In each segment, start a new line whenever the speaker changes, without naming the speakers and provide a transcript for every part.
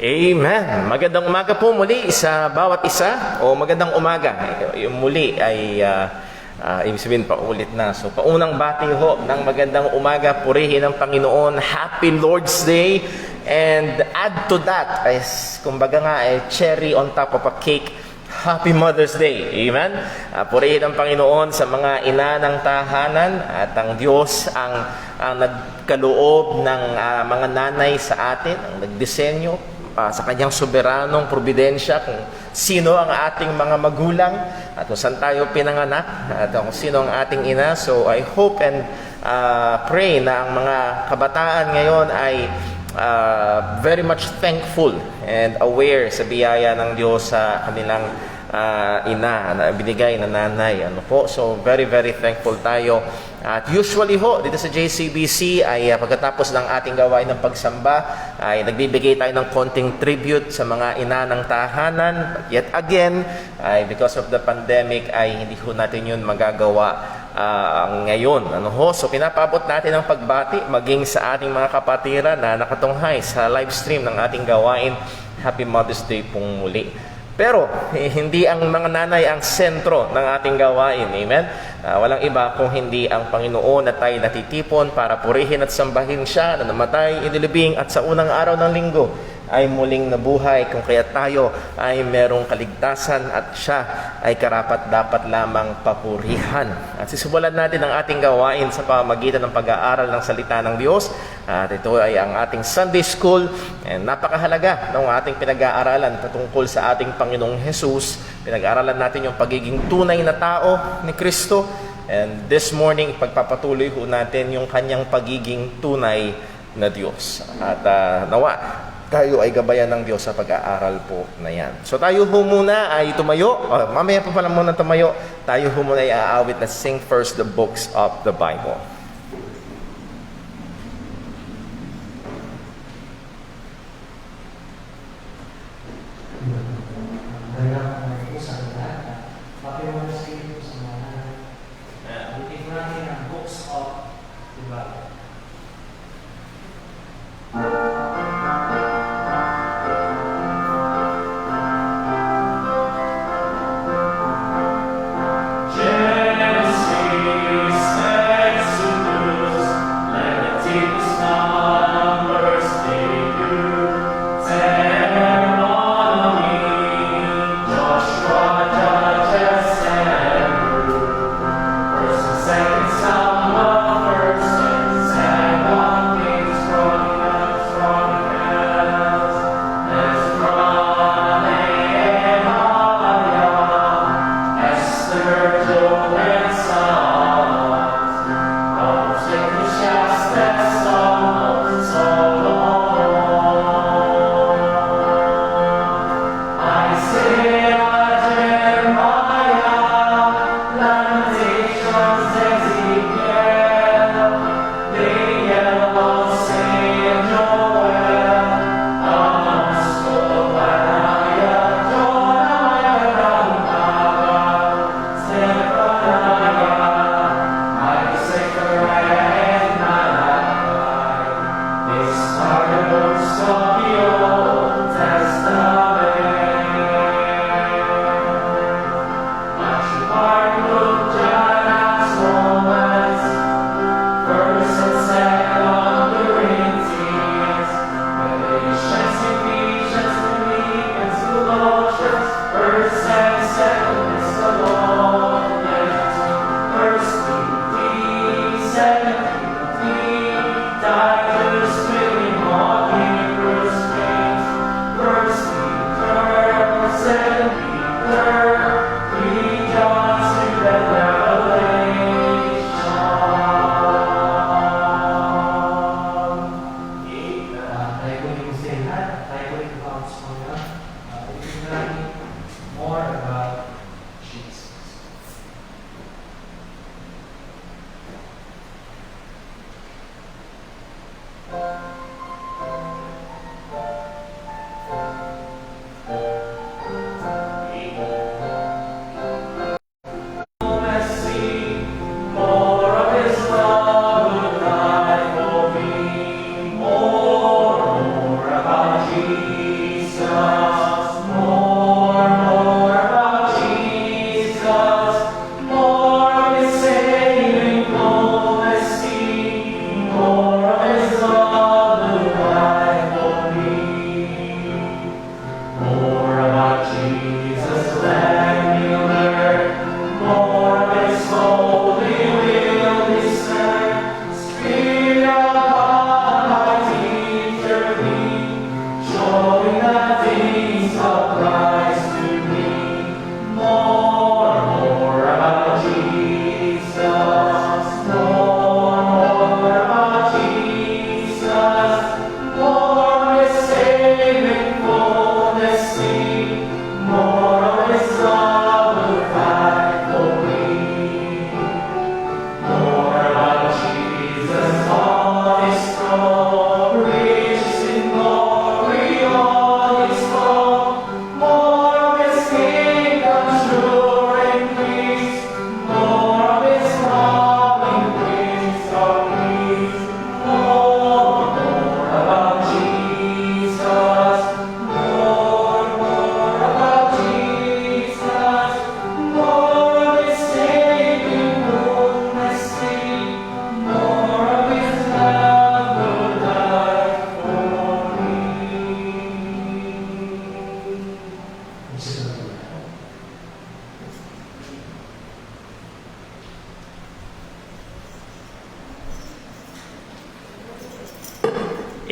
Amen. Magandang umaga po muli sa bawat isa, o magandang umaga. Yung muli ay ibig sabihin paulit na. So paunang bati ho ng magandang umaga, purihin ng Panginoon, Happy Lord's Day, and add to that, as kumbaga nga, cherry on top of a cake, Happy Mother's Day. Amen. Purihin ng Panginoon sa mga ina ng tahanan, at ang Diyos ang nagkaloob ng mga nanay sa atin, ang nagdisenyo sa kanyang soberanong probidensya kung sino ang ating mga magulang at kung saan tayo pinanganak at kung sino ang ating ina. So I hope and pray na ang mga kabataan ngayon ay very much thankful and aware sa biyaya ng Diyos sa kanilang ina na binigay na nanay. So very very thankful tayo. At usually ho, dito sa JCBC ay pagkatapos ng ating gawain ng pagsamba, ay nagbibigay tayo ng konting tribute sa mga ina ng tahanan. But yet again, ay because of the pandemic, ay hindi ho natin yun magagawa ngayon. So pinapabot natin ang pagbati maging sa ating mga kapatiran na nakatunghay sa live stream ng ating gawain. Happy Mother's Day pong muli. Pero hindi ang mga nanay ang sentro ng ating gawain. Amen? Walang iba kung hindi ang Panginoon na tayo natitipon para purihin at sambahin siya na namatay, inilibing, at sa unang araw ng linggo ay muling nabuhay, kung kaya tayo ay merong kaligtasan at siya ay karapat-dapat lamang papurihan. At sisimulan natin ang ating gawain sa pamamagitan ng pag-aaral ng salita ng Diyos. At ito ay ang ating Sunday School, and napakahalaga ng ating pinag-aaralan patungkol sa ating Panginoong Jesus. Pinag-aaralan natin yung pagiging tunay na tao ni Kristo, and this morning pagpapatuloy ho natin yung kanyang pagiging tunay na Diyos. At nawa tayo ay gabayan ng Diyos sa pag-aaral po na yan. So tayo ho muna ay tumayo. Mamaya pa pala muna tumayo. Tayo ho muna ay aawit na Sing First the Books of the Bible.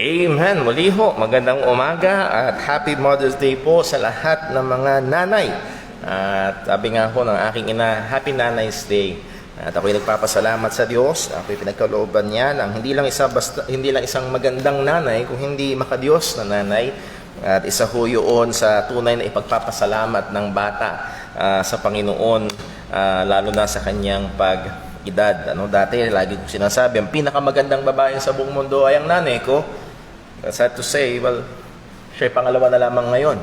Amen. Muli ho, magandang umaga at Happy Mother's Day po sa lahat ng mga nanay. At sabi nga ho ng aking ina, Happy Nanay's Day. At ako'y nagpapasalamat sa Diyos. Ako'y pinagkalooban niya ng hindi lang isang magandang nanay, kung hindi makadiyos na nanay. At isa ho yun sa tunay na ipagpapasalamat ng bata sa Panginoon, lalo na sa kanyang pag-edad. Dati, lagi ko sinasabi, ang pinakamagandang babae sa buong mundo ay ang nanay ko. Sad to say, well, siya pangalawa na lamang ngayon.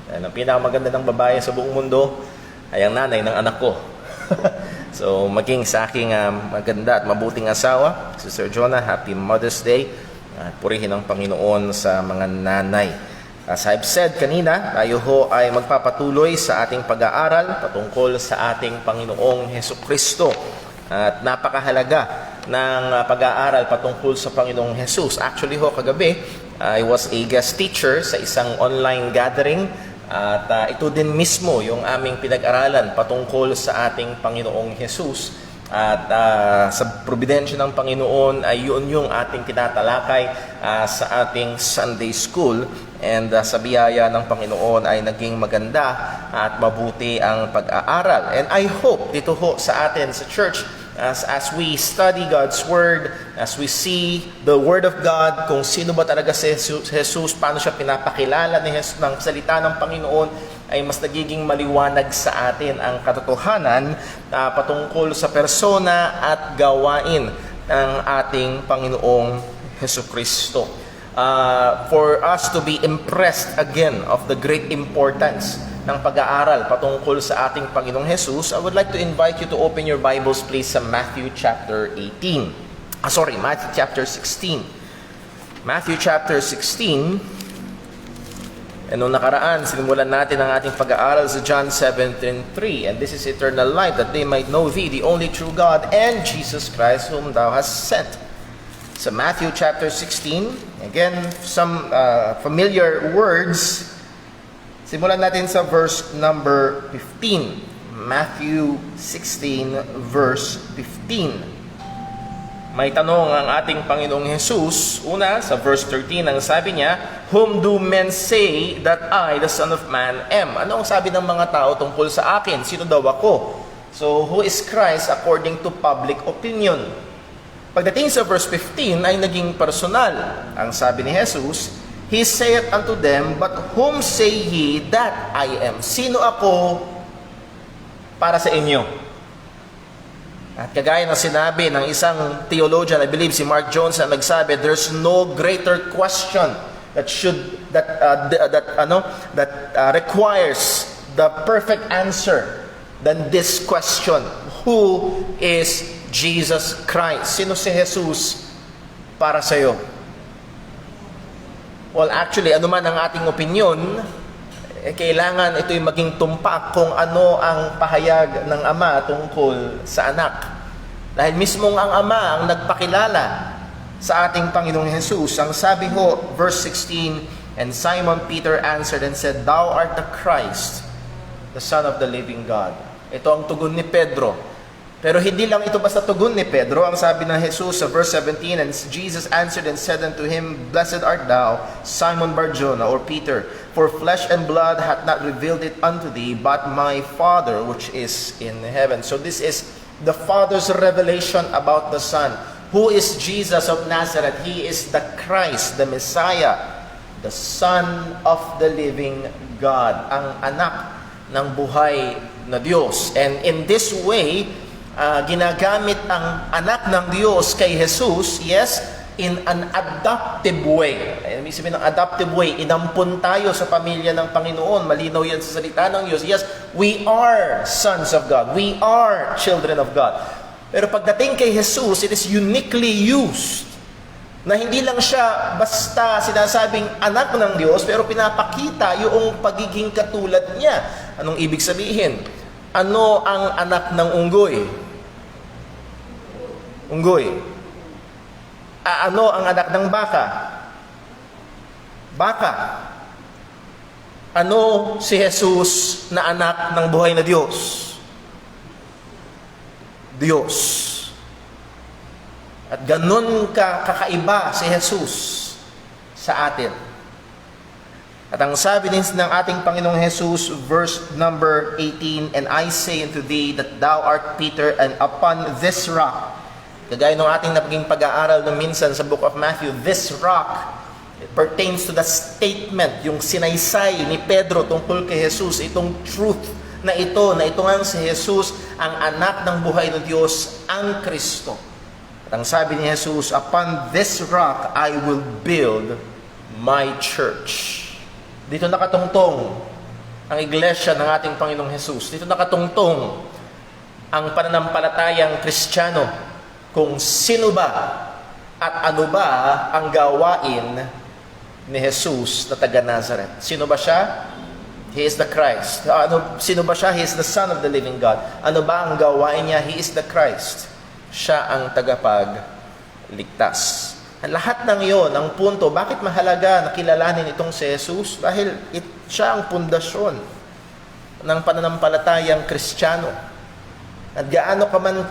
Ang pinakamaganda ng babae sa buong mundo ay ang nanay ng anak ko. So, maging sa aking maganda at mabuting asawa, si Sir Jonah, Happy Mother's Day. At purihin ang Panginoon sa mga nanay. As I've said kanina, tayo ho ay magpapatuloy sa ating pag-aaral patungkol sa ating Panginoong Hesukristo. At napakahalaga ng pag-aaral patungkol sa Panginoong Jesus. Actually ho, kagabi, I was a guest teacher sa isang online gathering. At ito din mismo yung aming pinag-aralan patungkol sa ating Panginoong Jesus. At sa providensya ng Panginoon ay yun yung ating tinatalakay sa ating Sunday School. And sa biyaya ng Panginoon ay naging maganda at mabuti ang pag-aaral. And I hope dito ho sa atin sa church, as we study God's Word, as we see the Word of God, kung sino ba talaga si Jesus, paano siya pinapakilala ng salita ng Panginoon, ay mas nagiging maliwanag sa atin ang katotohanan patungkol sa persona at gawain ng ating Panginoong Hesukristo. For us to be impressed again of the great importance ng pag-aaral patungkol sa ating Panginoong Jesus, I would like to invite you to open your Bibles please sa Matthew chapter 18. Matthew chapter 16. Matthew chapter 16. And nung nakaraan, sinimulan natin ang ating pag-aaral sa John 17:3. And this is eternal life, that they might know Thee, the only true God, and Jesus Christ, whom Thou hast sent. Sa Matthew chapter 16, again, some familiar words. Simulan natin sa verse number 15. Matthew 16, verse 15. May tanong ang ating Panginoong Jesus. Una, sa verse 13, ang sabi niya, Whom do men say that I, the Son of Man, am? Ano ang sabi ng mga tao tungkol sa akin? Sino daw ako? So, who is Christ according to public opinion? Pagdating sa verse 15 ay naging personal. Ang sabi ni Jesus, He saith unto them, But whom say ye that I am? Sino ako para sa inyo? At kagaya ng sinabi ng isang theologian, I believe si Mark Jones, na nagsabi, there's no greater question that requires the perfect answer than this question. Who is Jesus Christ? Sino si Jesus para sa iyo? Well, actually, anuman ang ating opinion, kailangan ito'y maging tumpak kung ano ang pahayag ng Ama tungkol sa anak. Dahil mismong ang Ama ang nagpakilala sa ating Panginoong Jesus. Ang sabi ho, verse 16, And Simon Peter answered and said, Thou art the Christ, the Son of the living God. Ito ang tugon ni Pedro. Pero hindi lang ito basta tugon ni Pedro. Ang sabi ng Jesus sa verse 17, And Jesus answered and said unto him, Blessed art thou, Simon Bar-Jonah, or Peter, for flesh and blood hath not revealed it unto thee, but my Father which is in heaven. So this is the Father's revelation about the Son. Who is Jesus of Nazareth? He is the Christ, the Messiah, the Son of the living God, ang anak ng buhay na Diyos. And in this way, ginagamit ang anak ng Diyos kay Jesus, yes, in an adoptive way. Ibig sabihin ng adoptive way, inampun tayo sa pamilya ng Panginoon. Malinaw yan sa salita ng Diyos. Yes, we are sons of God. We are children of God. Pero pagdating kay Jesus, it is uniquely used. Na hindi lang siya basta sinasabing anak ng Diyos, pero pinapakita yung pagiging katulad niya. Anong ibig sabihin? Ano ang anak ng unggoy? Unggoy. Ano ang anak ng baka? Baka. Ano si Jesus na anak ng buhay na Diyos? Diyos. At ganun kakaiba si Jesus sa atin. At ang sabi din ng ating Panginoong Jesus, verse number 18, "And I say unto thee that thou art Peter, and upon this rock," kagaya ng ating napaging pag-aaral ng minsan sa book of Matthew, this rock, it pertains to the statement, yung sinaysay ni Pedro tungkol kay Jesus, itong truth na ito nga si Jesus, ang anak ng buhay ng Diyos, ang Kristo. At ang sabi ni Jesus, "Upon this rock I will build my church." Dito nakatungtong ang iglesia ng ating Panginoong Jesus. Dito nakatungtong ang pananampalatayang Kristiyano, kung sino ba at ano ba ang gawain ni Jesus na taga Nazareth. Sino ba siya? He is the Christ. Sino ba siya? He is the Son of the living God. Ano ba ang gawain niya? He is the Christ. Siya ang tagapagligtas. Ang lahat ng iyon, ang punto, bakit mahalaga na kilalanin itong si Jesus? Dahil siya ang pundasyon ng pananampalatayang Kristiyano. At gaano ka man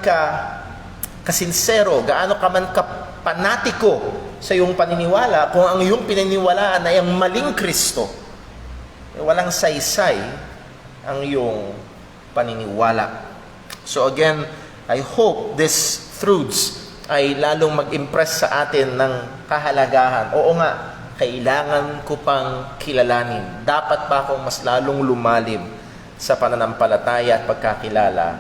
kasinsero, gaano ka man kapanatiko sa iyong paniniwala, kung ang iyong pininiwalaan ay ang maling Kristo, walang saysay ang iyong paniniwala. So again, I hope these truths ay lalong mag-impress sa atin ng kahalagahan. Oo nga, kailangan ko pang kilalanin. Dapat pa akong mas lalong lumalim sa pananampalataya at pagkakilala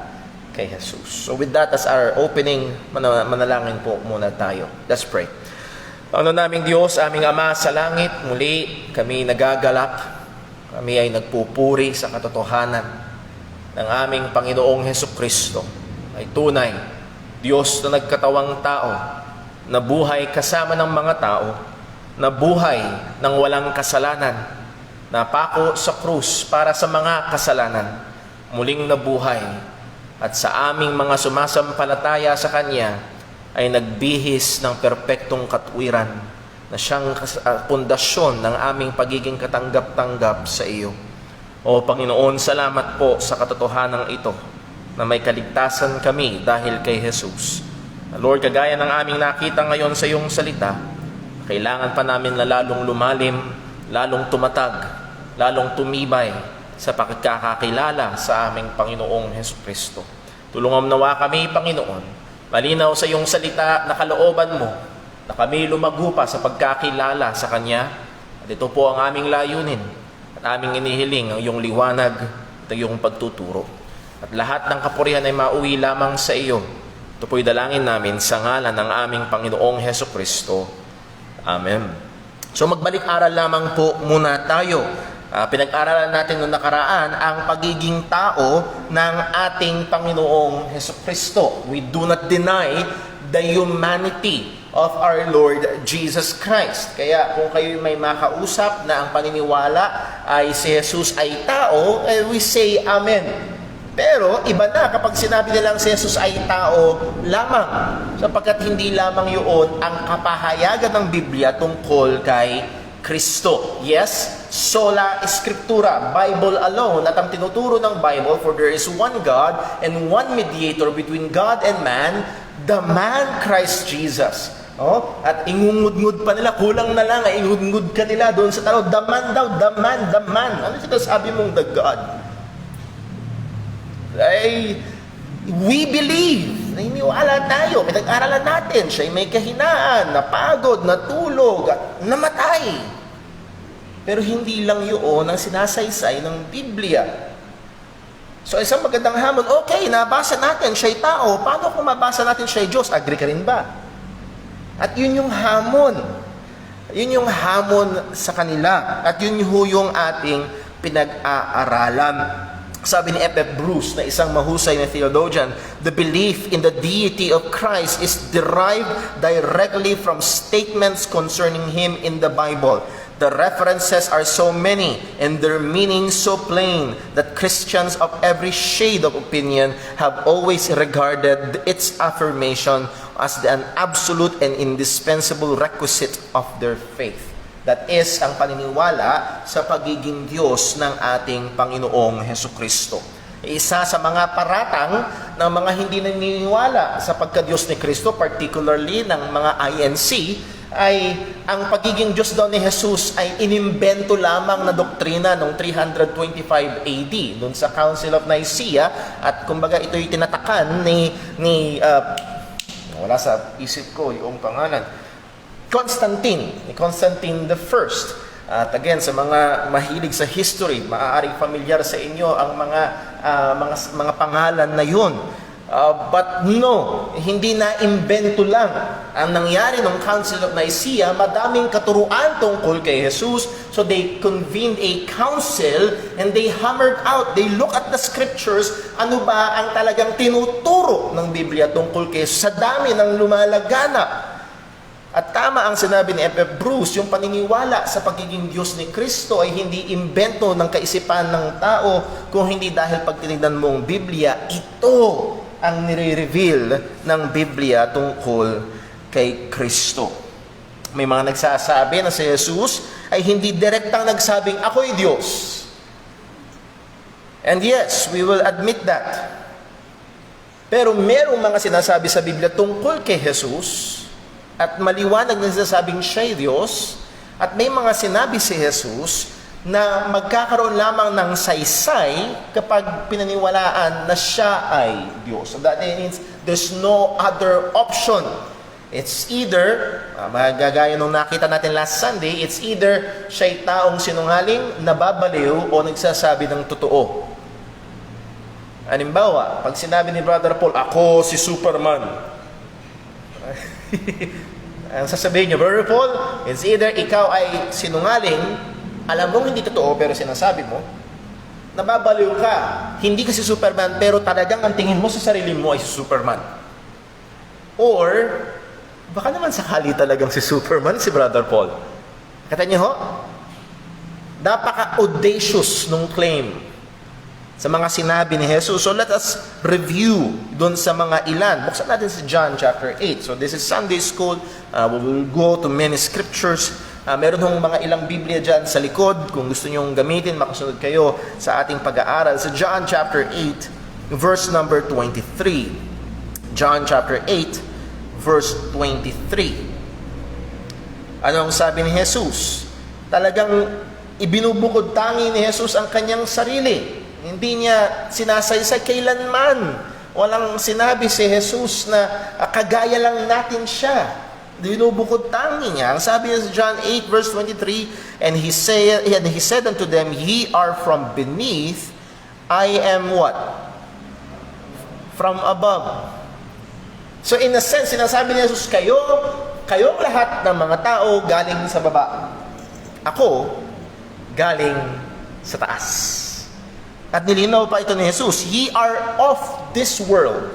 kay Jesus. So with that as our opening, manalangin po muna tayo. Let's pray. Panginoon naming Diyos, aming Ama sa langit, muli kami nagagalak, kami ay nagpupuri sa katotohanan ng aming Panginoong Hesukristo ay tunay Diyos na nagkatawang tao, na buhay kasama ng mga tao, na buhay ng walang kasalanan, na pako sa krus para sa mga kasalanan, muling nabuhay, at sa aming mga sumasampalataya sa Kanya ay nagbihis ng perpektong katwiran na siyang pundasyon ng aming pagiging katanggap-tanggap sa iyo. O Panginoon, salamat po sa katotohanan ito, na may kaligtasan kami dahil kay Jesus. Lord, kagaya ng aming nakita ngayon sa iyong salita, kailangan pa namin na lalong lumalim, lalong tumatag, lalong tumibay sa pagkakakilala sa aming Panginoong Hesukristo. Tulungan nawa kami, Panginoon, malinaw sa iyong salita na kalooban mo, na kami lumago pa sa pagkakilala sa Kanya. At ito po ang aming layunin at aming inihiling ang iyong liwanag at iyong pagtuturo. At lahat ng kapurihan ay mauwi lamang sa iyo. Ito po'y dalangin namin sa ngalan ng aming Panginoong Hesukristo. Amen. So magbalik-aral lamang po muna tayo. Pinag-aralan natin noong nakaraan ang pagiging tao ng ating Panginoong Hesukristo. We do not deny the humanity of our Lord Jesus Christ. Kaya kung kayo may makausap na ang paniniwala ay si Jesus ay tao, we say Amen. Pero iba na kapag sinabi nilang si Jesus ay tao lamang, sapagkat hindi lamang yun ang kapahayagan ng Biblia tungkol kay Kristo. Yes, sola scriptura, Bible alone. At ang tinuturo ng Bible, for there is one God and one mediator between God and man, the man Christ Jesus. At ingungud-ngud pa nila, kulang na lang, ingungud ka nila doon sa tao, the man daw, the man, the man. Ano sinasabi mong the God? We believe, naniniwala tayo, pinag-aralan natin, siya'y may kahinaan, napagod, natulog, at namatay. Pero hindi lang yun ang sinasaysay ng Biblia. So isang magandang hamon, okay, nabasa natin, siya'y tao, paano kung mabasa natin siya'y Diyos? Agree ka rin ba? At yun yung hamon. Yun yung hamon sa kanila. At yun yung ating pinag-aaralan. Sabi ni F.F. Bruce, na isang mahusay na theologian, the belief in the deity of Christ is derived directly from statements concerning Him in the Bible. The references are so many and their meanings so plain that Christians of every shade of opinion have always regarded its affirmation as an absolute and indispensable requisite of their faith. That is ang paniniwala sa pagiging Diyos ng ating Panginoong Hesukristo. Isa sa mga paratang ng mga hindi naniniwala sa pagka-Diyos ni Kristo, particularly ng mga INC, ay ang pagiging Diyos daw ni Jesus ay inimbento lamang na doktrina noong 325 AD doon sa Council of Nicaea, at kumbaga ito'y tinatakan ni wala sa isip ko yung pangalan, ni Constantine the First. At again, sa mga mahilig sa history, maaaring familiar sa inyo ang mga pangalan na yun. But no, hindi na imbento lang. Ang nangyari ng Council of Nicaea, madaming katuruan tungkol kay Jesus. So they convened a council and they hammered out, they look at the scriptures, ano ba ang talagang tinuturo ng Biblia tungkol kay Jesus sa dami ng lumalaganap. At tama ang sinabi ni F.F. Bruce, yung paniniwala sa pagiging Diyos ni Kristo ay hindi imbento ng kaisipan ng tao, kung hindi dahil pag tinignan mong Biblia, ito ang nire-reveal ng Biblia tungkol kay Kristo. May mga nagsasabi na si Jesus ay hindi direktang nagsabing, ako'y Diyos. And yes, we will admit that. Pero merong mga sinasabi sa Biblia tungkol kay Jesus, at maliwanag na sinasabing siya'y Diyos, at may mga sinabi si Jesus na magkakaroon lamang ng saysay kapag pinaniwalaan na siya ay Diyos. So that means there's no other option. It's either, magagaya nung nakita natin last Sunday, it's either siya'y taong sinungaling, nababaliw, o nagsasabi ng totoo. Halimbawa, pag sinabi ni Brother Paul, ako si Superman. Ang sasabihin niyo, Brother Paul, it's either ikaw ay sinungaling, alam mong hindi totoo pero sinasabi mo, nababaliw ka, hindi ka si Superman pero talagang ang tingin mo sa sarili mo ay si Superman. Or, baka naman sakali talagang si Superman si Brother Paul. Kata niyo ho, napaka-audacious nung claim sa mga sinabi ni Jesus. So let us review dun sa mga ilan. Buksan natin si John chapter 8. So this is Sunday school. We will go to many scriptures. Meron hong mga ilang Biblia dyan sa likod. Kung gusto nyong gamitin, makasunod kayo sa ating pag-aaral. Sa John chapter 8, verse number 23. John chapter 8, verse 23. Anong sabi ni Jesus? Talagang ibinubukod tangi ni Jesus ang kanyang sarili. Hindi niya sinasaysay kailanman. Walang sinabi si Jesus na kagaya lang natin siya. Dinubukod tangi niya. Ang sabi niya sa John 8 verse 23, and he said unto them, ye are from beneath, I am what? From above. So in a sense, sinasabi ni Jesus, kayong lahat ng mga tao galing sa baba. Ako, galing sa taas. At nilinaw pa ito ni Jesus, ye are of this world.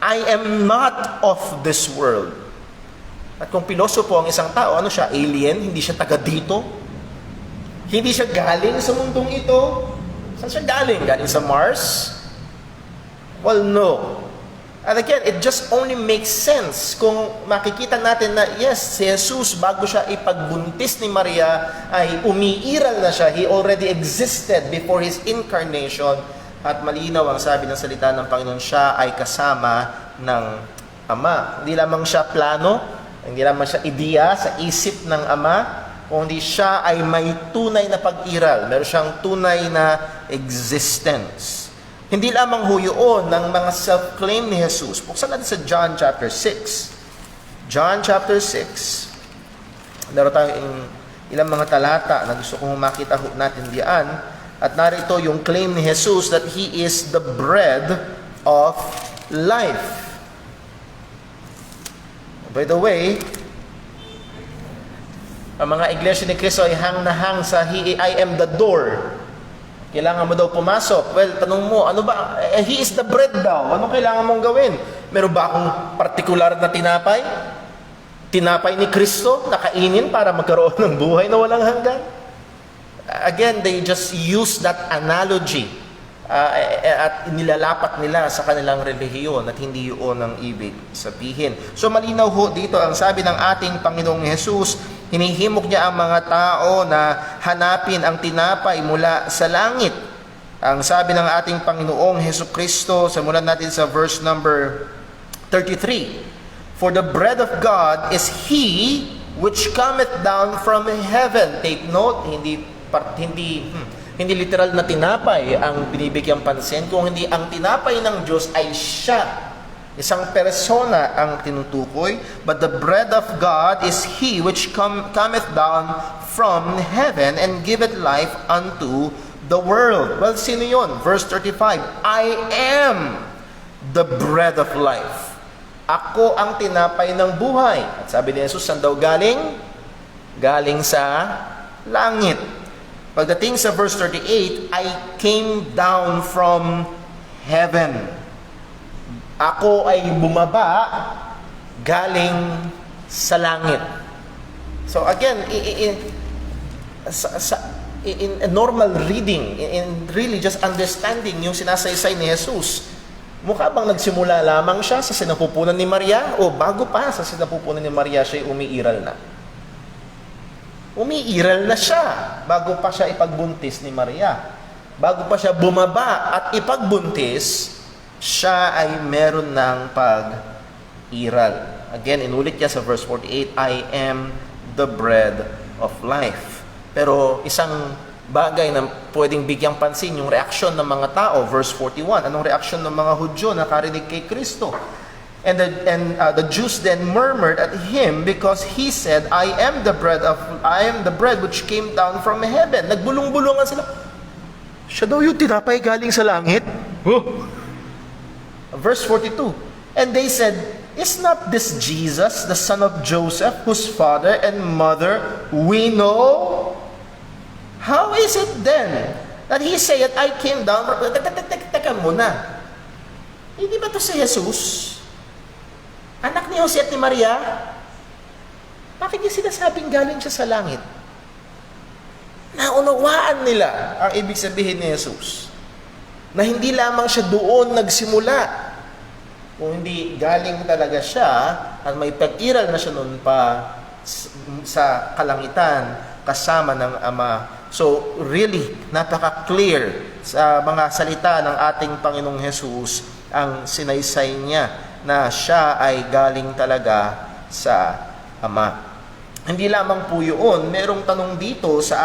I am not of this world. At kung pilosopo ang isang tao, ano siya? Alien? Hindi siya taga dito? Hindi siya galing sa mundong ito? Saan siya galing? Galing sa Mars? Well, no. And again, it just only makes sense kung makikita natin na yes, si Jesus bago siya ipagbuntis ni Maria ay umiiral na siya. He already existed before His incarnation. At malinaw ang sabi ng salita ng Panginoon, siya ay kasama ng Ama. Hindi lamang siya plano, hindi lamang siya ideya sa isip ng Ama, kundi siya ay may tunay na pag-iral. Meron siyang tunay na existence. Hindi lamang ho yun ng mga self-claim ni Jesus. Buksan natin sa John chapter 6. John chapter 6. Meron tayong ilang mga talata na gusto kong makita natin diyan. At narito yung claim ni Jesus that He is the bread of life. By the way, ang mga iglesia ni Cristo ay hang na hang sa I am the door. Kailangan mo daw pumasok. Well, tanong mo, ano ba? He is the bread daw. Ano kailangan mong gawin? Meron ba akong partikular na tinapay? Tinapay ni Cristo na kainin para magkaroon ng buhay na walang hanggan? Again, they just use that analogy at nilalapat nila sa kanilang relihiyon at hindi yun ang ibig sabihin. So malinaw ho dito ang sabi ng ating Panginoong Jesus, hinihimok niya ang mga tao na hanapin ang tinapay mula sa langit. Ang sabi ng ating Panginoong Hesukristo, simulan natin sa verse number 33.
For the bread of God is He which cometh down from heaven. Take note, hindi literal na tinapay ang binibigyang pansin, kung hindi ang tinapay ng Diyos ay siya. Isang persona ang tinutukoy. But the bread of God is He which cometh down from heaven and giveth life unto the world. Well, sino yun? Verse 35, I am the bread of life. Ako ang tinapay ng buhay. At sabi ni Jesus, saan daw galing? Galing sa langit. Pagdating sa verse 38, I came down from heaven. Ako ay bumaba galing sa langit. So again, in a normal reading, in really just understanding yung sinasaysay ni Jesus, mukha bang nagsimula lamang siya sa sinapupunan ni Maria? O bago pa sa sinapupunan ni Maria, siya umiiral na? Umiiral na siya bago pa siya ipagbuntis ni Maria. Bago pa siya bumaba at ipagbuntis, siya ay meron ng pag-iral. Again, inulit niya sa verse 48, I am the bread of life. Pero isang bagay na pwedeng bigyang pansin, yung reaksyon ng mga tao. Verse 41, anong reaksyon ng mga Hudyo na karinig kay Kristo? And the Jews then murmured at him because he said, I am the bread which came down from heaven. Nagbulong-bulungan sila. Siya daw yung tinapay galing sa langit? Verse 42, and they said, is not this Jesus, the son of Joseph, whose father and mother we know? How is it then that he said, I came down from... Teka muna. Hindi ba to si Jesus? Anak ni Jose at ni Maria? Bakit niya sinasabing galing siya sa langit? Naunawaan nila ang ibig sabihin ni Jesus. Na hindi lamang siya doon nagsimula, kung hindi galing talaga siya at may pag-iral na siya noon pa sa kalangitan kasama ng Ama. So really, napaka-clear sa mga salita ng ating Panginoong Jesus ang sinaysay niya na siya ay galing talaga sa Ama. Hindi lamang po yun, merong tanong dito sa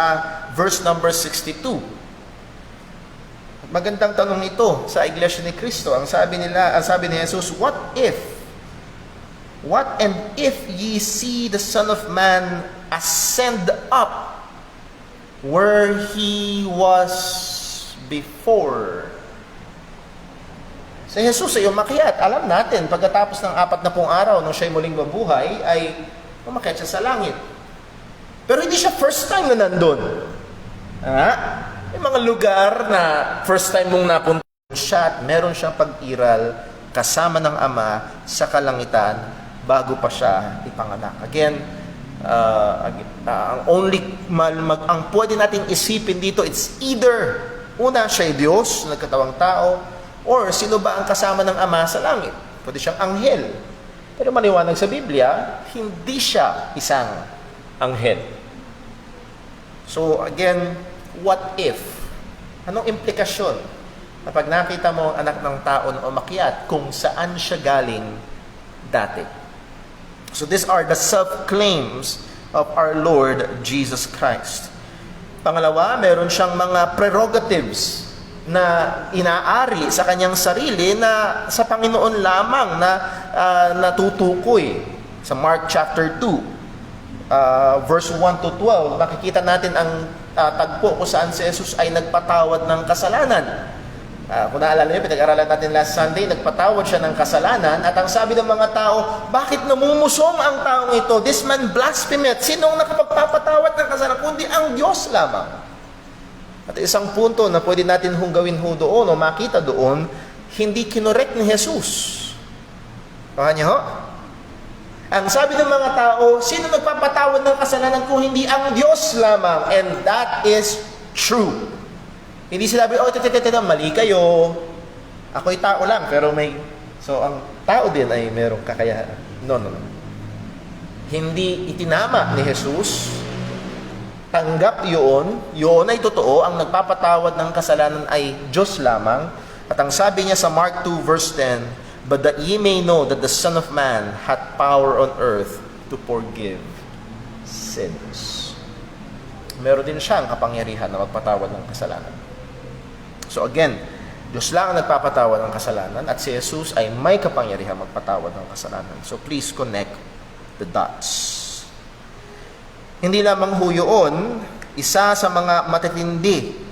verse number 62. Magandang tanong ito sa Iglesia ni Cristo. Ang sabi ni Jesus, what and if ye see the Son of Man ascend up where he was before? Si Jesus ay umakyat. Alam natin, pagkatapos ng 40 araw nung siya'y muling mabuhay, ay umakyat siya sa langit. Pero hindi siya first time na nandun. May mga lugar na first time mong napunta siya at meron siyang pag-iral kasama ng Ama sa kalangitan bago pa siya ipanganak. Again, ang pwede nating isipin dito, it's either una siya'y Diyos, nagkatawang tao, or sino ba ang kasama ng Ama sa langit? Pwede siyang anghel. Pero maliwanag sa Biblia, hindi siya isang anghel. So again, what if? Anong implikasyon na pag nakita mo ang anak ng tao na umakyat kung saan siya galing dati? So these are the self-claims of our Lord Jesus Christ. Pangalawa, meron siyang mga prerogatives na inaari sa kanyang sarili na sa Panginoon lamang na natutukoy. Sa Mark chapter 2, verse 1 to 12, makikita natin ang tagpo kung saan si Jesus ay nagpatawad ng kasalanan. Kung naalala niyo, pinag-aralan natin last Sunday, nagpatawad siya ng kasalanan at ang sabi ng mga tao, bakit namumusom ang taong ito? This man blasphemeth. Sinong nakapagpapatawad ng kasalanan kundi ang Diyos lamang? At isang punto na pwede natin gawin doon o makita doon, hindi kinorek ni Jesus. Baka niyo ho? Ang sabi ng mga tao, sino nagpapatawad ng kasalanan kung hindi ang Diyos lamang? And that is true. Hindi sinabi, mali kayo. Ako'y tao lang, pero may... So, ang tao din ay merong kakayahan. No. Hindi itinama ni Jesus. Tanggap yun ay totoo, ang nagpapatawad ng kasalanan ay Diyos lamang. At ang sabi niya sa Mark 2 verse 10, but that ye may know that the Son of Man hath power on earth to forgive sins. Meron din siyang kapangyarihan na magpatawad ng kasalanan. So again, Diyos lang ang nagpapatawad ng kasalanan at si Jesus ay may kapangyarihan magpatawad ng kasalanan. So please connect the dots. Hindi lamang ho yun, isa sa mga matitindi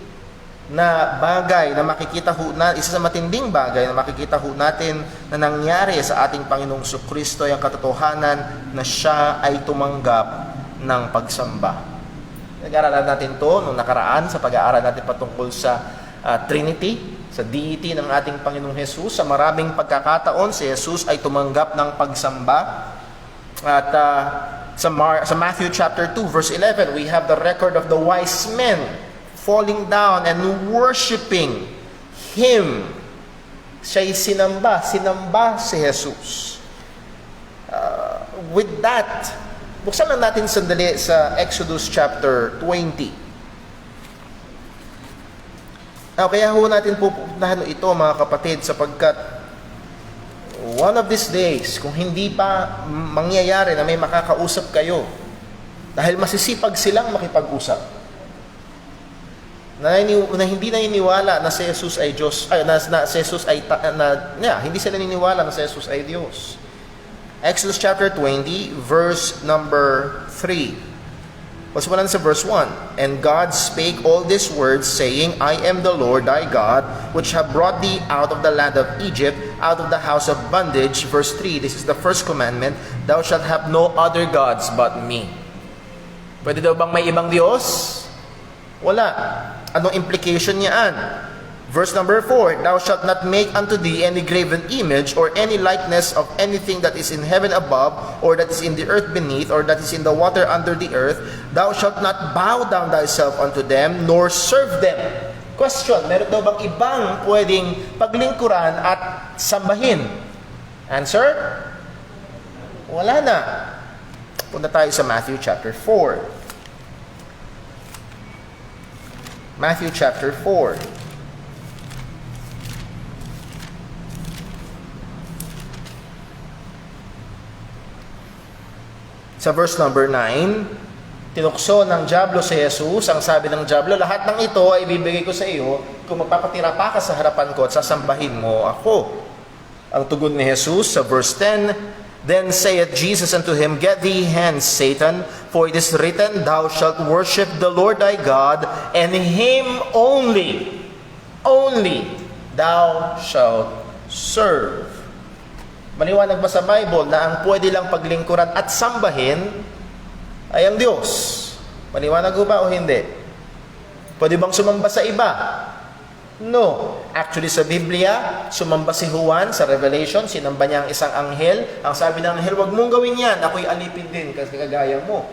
na bagay na makikita ho na, isa sa matinding bagay na makikita ho natin na nangyari sa ating Panginoong Jesucristo ay ang katotohanan na siya ay tumanggap ng pagsamba. Nag-aaralan natin to nung nakaraan sa pag-aaral natin patungkol sa Trinity, sa deity ng ating Panginoong Jesus. Sa maraming pagkakataon, si Jesus ay tumanggap ng pagsamba. At sa Matthew chapter 2 verse 11, we have the record of the wise men falling down and worshiping Him. Siya'y sinamba si Jesus. With that, buksan lang natin sandali sa Exodus chapter 20. Kaya ho natin pupuntahan ito mga kapatid sapagkat one of these days, kung hindi pa mangyayari na may makakausap kayo, dahil masisipag silang makipag-usap, na hindi naniniwala na si Jesus ay Diyos, hindi sila naniniwala na si Jesus ay Diyos. Exodus chapter 20, verse number 3. Wala sa verse 1. And God spake all these words, saying, I am the Lord thy God, which have brought thee out of the land of Egypt, out of the house of bondage. Verse 3, this is the first commandment, thou shalt have no other gods but me. Pwede daw bang may ibang Diyos? Wala. Anong implication niyan? Verse number 4, thou shalt not make unto thee any graven image or any likeness of anything that is in heaven above, or that is in the earth beneath, or that is in the water under the earth. Thou shalt not bow down thyself unto them, nor serve them. Question, meron daw bang ibang pwedeng paglingkuran at sambahin? Answer? Wala na. Punta tayo sa Matthew chapter 4. Matthew chapter 4. Sa verse number 9, tinukso ng dyablo si Jesus. Ang sabi ng dyablo, lahat ng ito ay ibibigay ko sa iyo kung magpapatira pa ka sa harapan ko at sasambahin mo ako. Ang tugon ni Jesus sa verse 10, Then saith Jesus unto him, Get thee hence, Satan, for it is written, Thou shalt worship the Lord thy God, and Him only thou shalt serve. Maliwanag ba sa Bible na ang pwede lang paglingkuran at sambahin ay ang Diyos? Maliwanag ba o hindi? Pwede bang sumamba sa iba? No. Actually sa Biblia, sumamba si Juan sa Revelation, sinamba niya ang isang anghel. Ang sabi ng anghel, huwag mong gawin yan, ako'y alipin din kasi kagaya mo.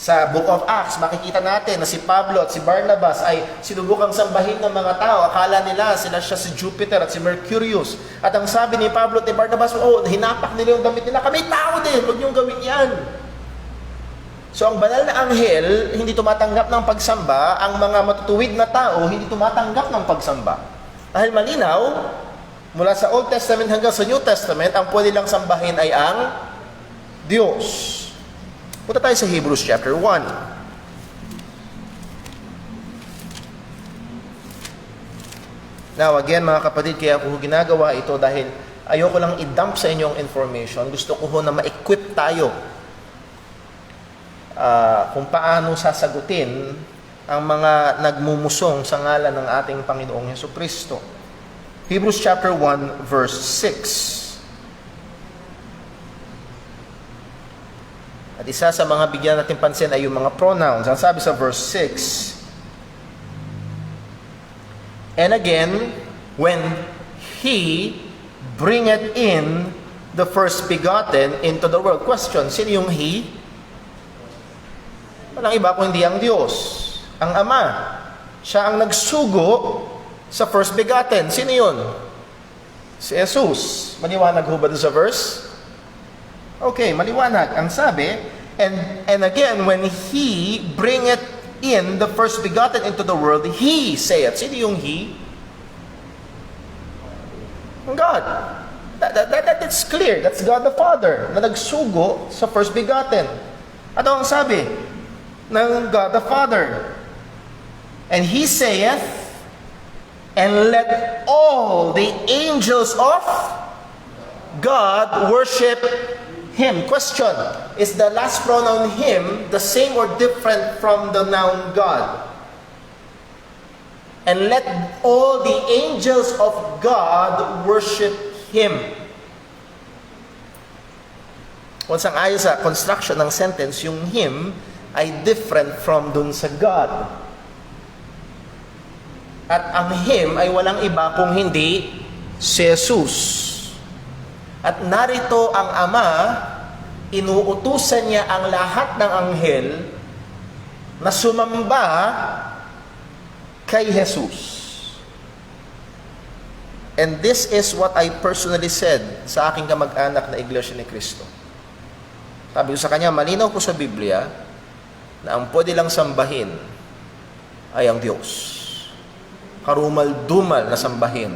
Sa Book of Acts, makikita natin na si Pablo at si Barnabas ay sinubukang sambahin ng mga tao. Akala nila siya si Jupiter at si Mercurius. At ang sabi ni Pablo at ni Barnabas, hinapak nila yung damit nila. Kami tao din, huwag niyong gawin yan. So ang banal na anghel, hindi tumatanggap ng pagsamba. Ang mga matutuwid na tao, hindi tumatanggap ng pagsamba. Dahil malinaw, mula sa Old Testament hanggang sa New Testament, ang pwede lang sambahin ay ang Diyos. Punta tayo sa Hebrews chapter 1. Now again mga kapatid, kaya ko ginagawa ito dahil ayoko lang i-dump sa inyong information. Gusto ko na ma-equip tayo kung paano sasagutin ang mga nagmumusong sa ngalan ng ating Panginoong Jesucristo. Hebrews chapter 1 verse 6. At isa sa mga bigyan natin pansin ay yung mga pronouns. Ang sabi sa verse 6, And again, when He bringeth in the first begotten into the world. Question, sino yung He? Walang iba kung hindi ang Diyos. Ang Ama. Siya ang nagsugo sa first begotten. Sino yun? Si Jesus. Maliwanag ho ba doon sa verse? Okay, maliwanag. Ang sabi, and again, when He bringeth in the first begotten into the world, He saith. Sino yung He? Ang God. That's clear. That's God the Father na nagsugo sa first begotten. Ano ang sabi ng God the Father? And He saith, and let all the angels of God worship Him. Question, is the last pronoun Him the same or different from the noun God? And let all the angels of God worship Him. Kung sang ayon sa construction ng sentence, yung Him ay different from dun sa God. At ang Him ay walang iba kung hindi si Jesus. At narito ang Ama, inuutusan niya ang lahat ng anghel na sumamba kay Jesus. And this is what I personally said sa aking kamag-anak na Iglesia ni Cristo. Sabi ko sa kanya, malinaw po sa Biblia na ang pwede lang sambahin ay ang Diyos. Karumal-dumal na sambahin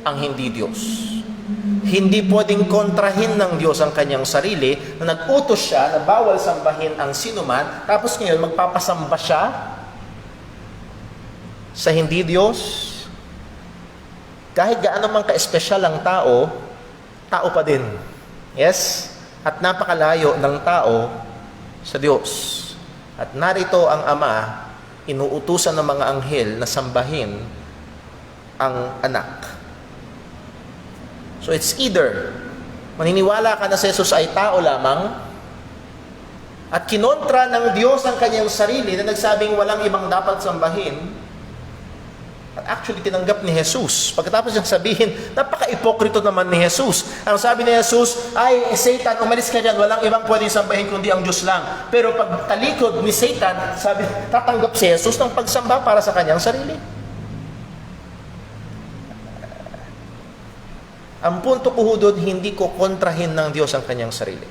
ang hindi Diyos. Hindi pwedeng kontrahin ng Diyos ang kanyang sarili na nag-utos siya na bawal sambahin ang sinuman, tapos ngayon magpapasamba siya sa hindi Diyos. Kahit gaano man ka-espesyal ang tao, tao pa din. Yes? At napakalayo ng tao sa Diyos. At narito ang Ama, inuutusan ng mga anghel na sambahin ang anak. So it's either maniniwala ka na si Jesus ay tao lamang at kinontra ng Diyos ang kanyang sarili na nagsabing walang ibang dapat sambahin, at actually tinanggap ni Jesus. Pagkatapos niyang sabihin, napaka-ipokrito naman ni Jesus. Ang sabi ni Jesus, ay Satan, umalis ka dyan, walang ibang pwedeng sambahin kundi ang Diyos lang. Pero pag talikod ni Satan, sabi, tatanggap si Jesus ng pagsamba para sa kanyang sarili. Ang punto ko doon, hindi ko kontrahin ng Diyos ang kanyang sarili.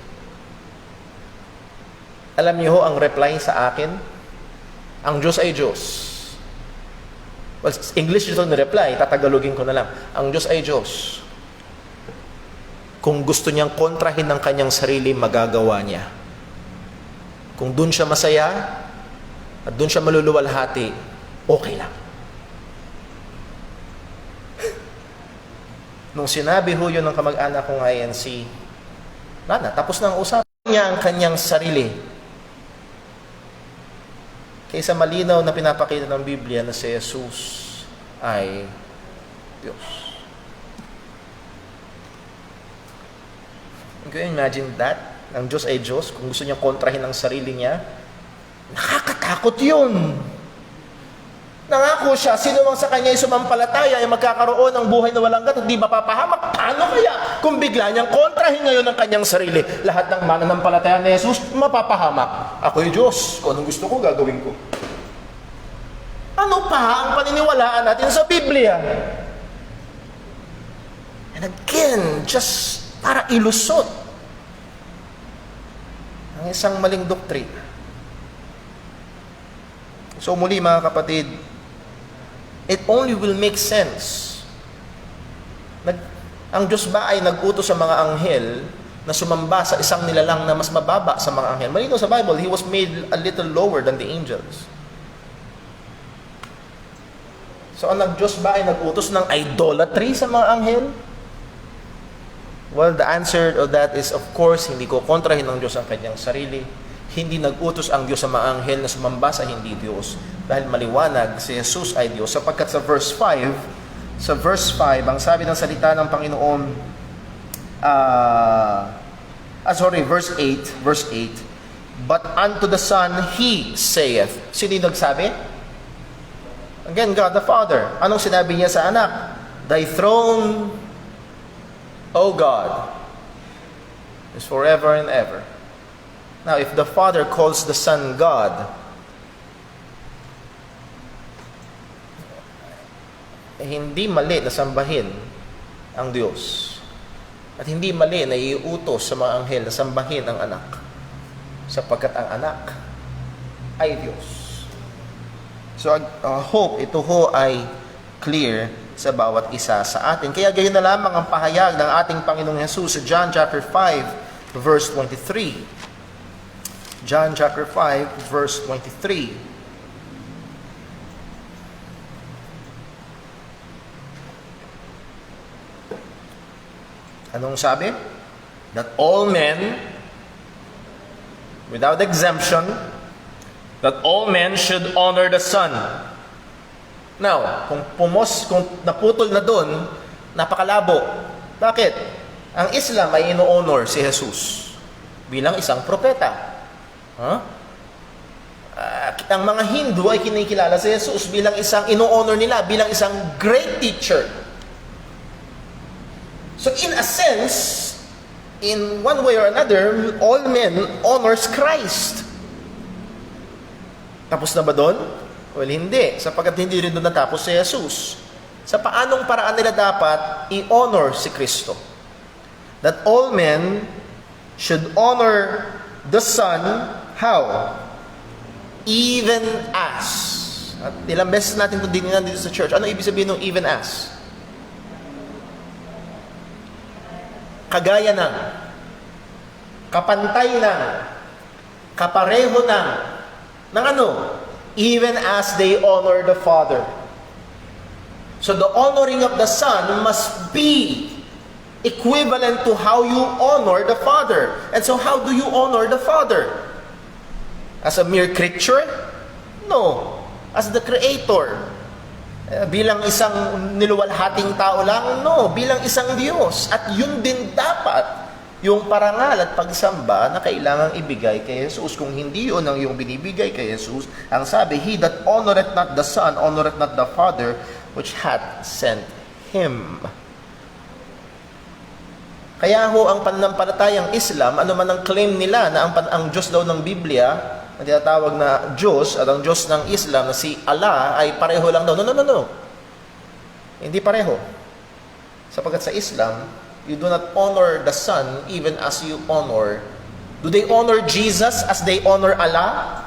Alam niyo ho ang reply sa akin? Ang Diyos ay Diyos. Well, English dito ni reply, tatagalogin ko na lang. Ang Diyos ay Diyos. Kung gusto niyang kontrahin ng kanyang sarili, magagawa niya. Kung dun siya masaya, at dun siya maluluwalhati, okay lang. Nung sinabi ho yun ng kamag-anak kong INC, Lana, tapos na ang usapan niya ang kanyang sarili. Kaysa malinaw na pinapakita ng Biblia na si Jesus ay Diyos. Can you imagine that? Ang Diyos ay Diyos, kung gusto niya kontrahin ang sarili niya, nakakatakot yun. Nangako siya, sino mang sa kanya ay sumampalataya ay magkakaroon ng buhay na walang gat at di mapapahamak. Paano kaya kung bigla niyang kontrahin ngayon ang kanyang sarili? Lahat ng mananampalataya ni Jesus, mapapahamak. Ako'y Diyos, kung anong gusto ko, gagawin ko. Ano pa ang paniniwalaan natin sa Biblia? And again, just para ilusot ang isang maling doktrina. So muli mga kapatid, it only will make sense. Ang Diyos ba ay nag-utos sa mga anghel na sumamba sa isang nilalang na mas mababa sa mga anghel? Malinaw sa Bible, He was made a little lower than the angels. So ang Diyos ba ay nag-utos ng idolatry sa mga anghel? Well, the answer of that is, of course, hindi ko kontrahin ng Diyos ang kanyang sarili. Hindi nag-utos ang Diyos sa mga anghel na sumamba sa hindi Diyos. Dahil maliwanag, si Jesus ay Diyos. Sapagkat sa verse 5, ang sabi ng salita ng Panginoon, verse 8, but unto the Son He saith. Sino yung nagsabi? Again, God the Father. Anong sinabi niya sa anak? Thy throne, O God, is forever and ever. Now, if the Father calls the Son God, hindi mali na sambahin ang Diyos. At hindi mali na iutos sa mga anghel na sambahin ang anak. Sapagkat ang anak ay Diyos. So, I hope ito ho ay clear sa bawat isa sa atin. Kaya gayon na lamang ang pahayag ng ating Panginoong Jesus sa John chapter 5, verse 23. John chapter 5, verse 23. Anong sabi? That all men, without exemption, that all men should honor the Son. Now, kung naputol na doon, napakalabo. Bakit? Ang Islam ay ino-honor si Jesus bilang isang propeta. Huh? Ang mga Hindu ay kinikilala si Jesus bilang isang ino-honor nila, bilang isang great teacher. So in a sense, in one way or another, all men honors Christ. Tapos na ba doon? Well, hindi. Sapagkat hindi rin doon natapos si Jesus. Sa paanong paraan nila dapat i-honor si Kristo? That all men should honor the Son, how? Even as. At ilang beses natin ito dininan dito sa church. Ano ibig sabihin ng even as? Kagaya ng, kapantay ng, kapareho ng ano? Even as they honor the Father. So the honoring of the Son must be equivalent to how you honor the Father. And so how do you honor the Father? As a mere creature? No. As the Creator. Bilang isang niluwalhating tao lang? No. Bilang isang Diyos. At yun din dapat yung parangal at pagsamba na kailangang ibigay kay Jesus. Kung hindi yun ang yung binibigay kay Jesus, ang sabi, He that honoreth not the Son, honoreth not the Father, which hath sent Him. Kaya ho, ang pananampalatayang Islam, ano man ang claim nila na ang Diyos daw ng Biblia, ang tinatawag na Diyos, at ang Diyos ng Islam na si Allah, ay pareho lang daw. No. Hindi pareho. Sapagkat sa Islam, you do not honor the Son even as you honor. Do they honor Jesus as they honor Allah?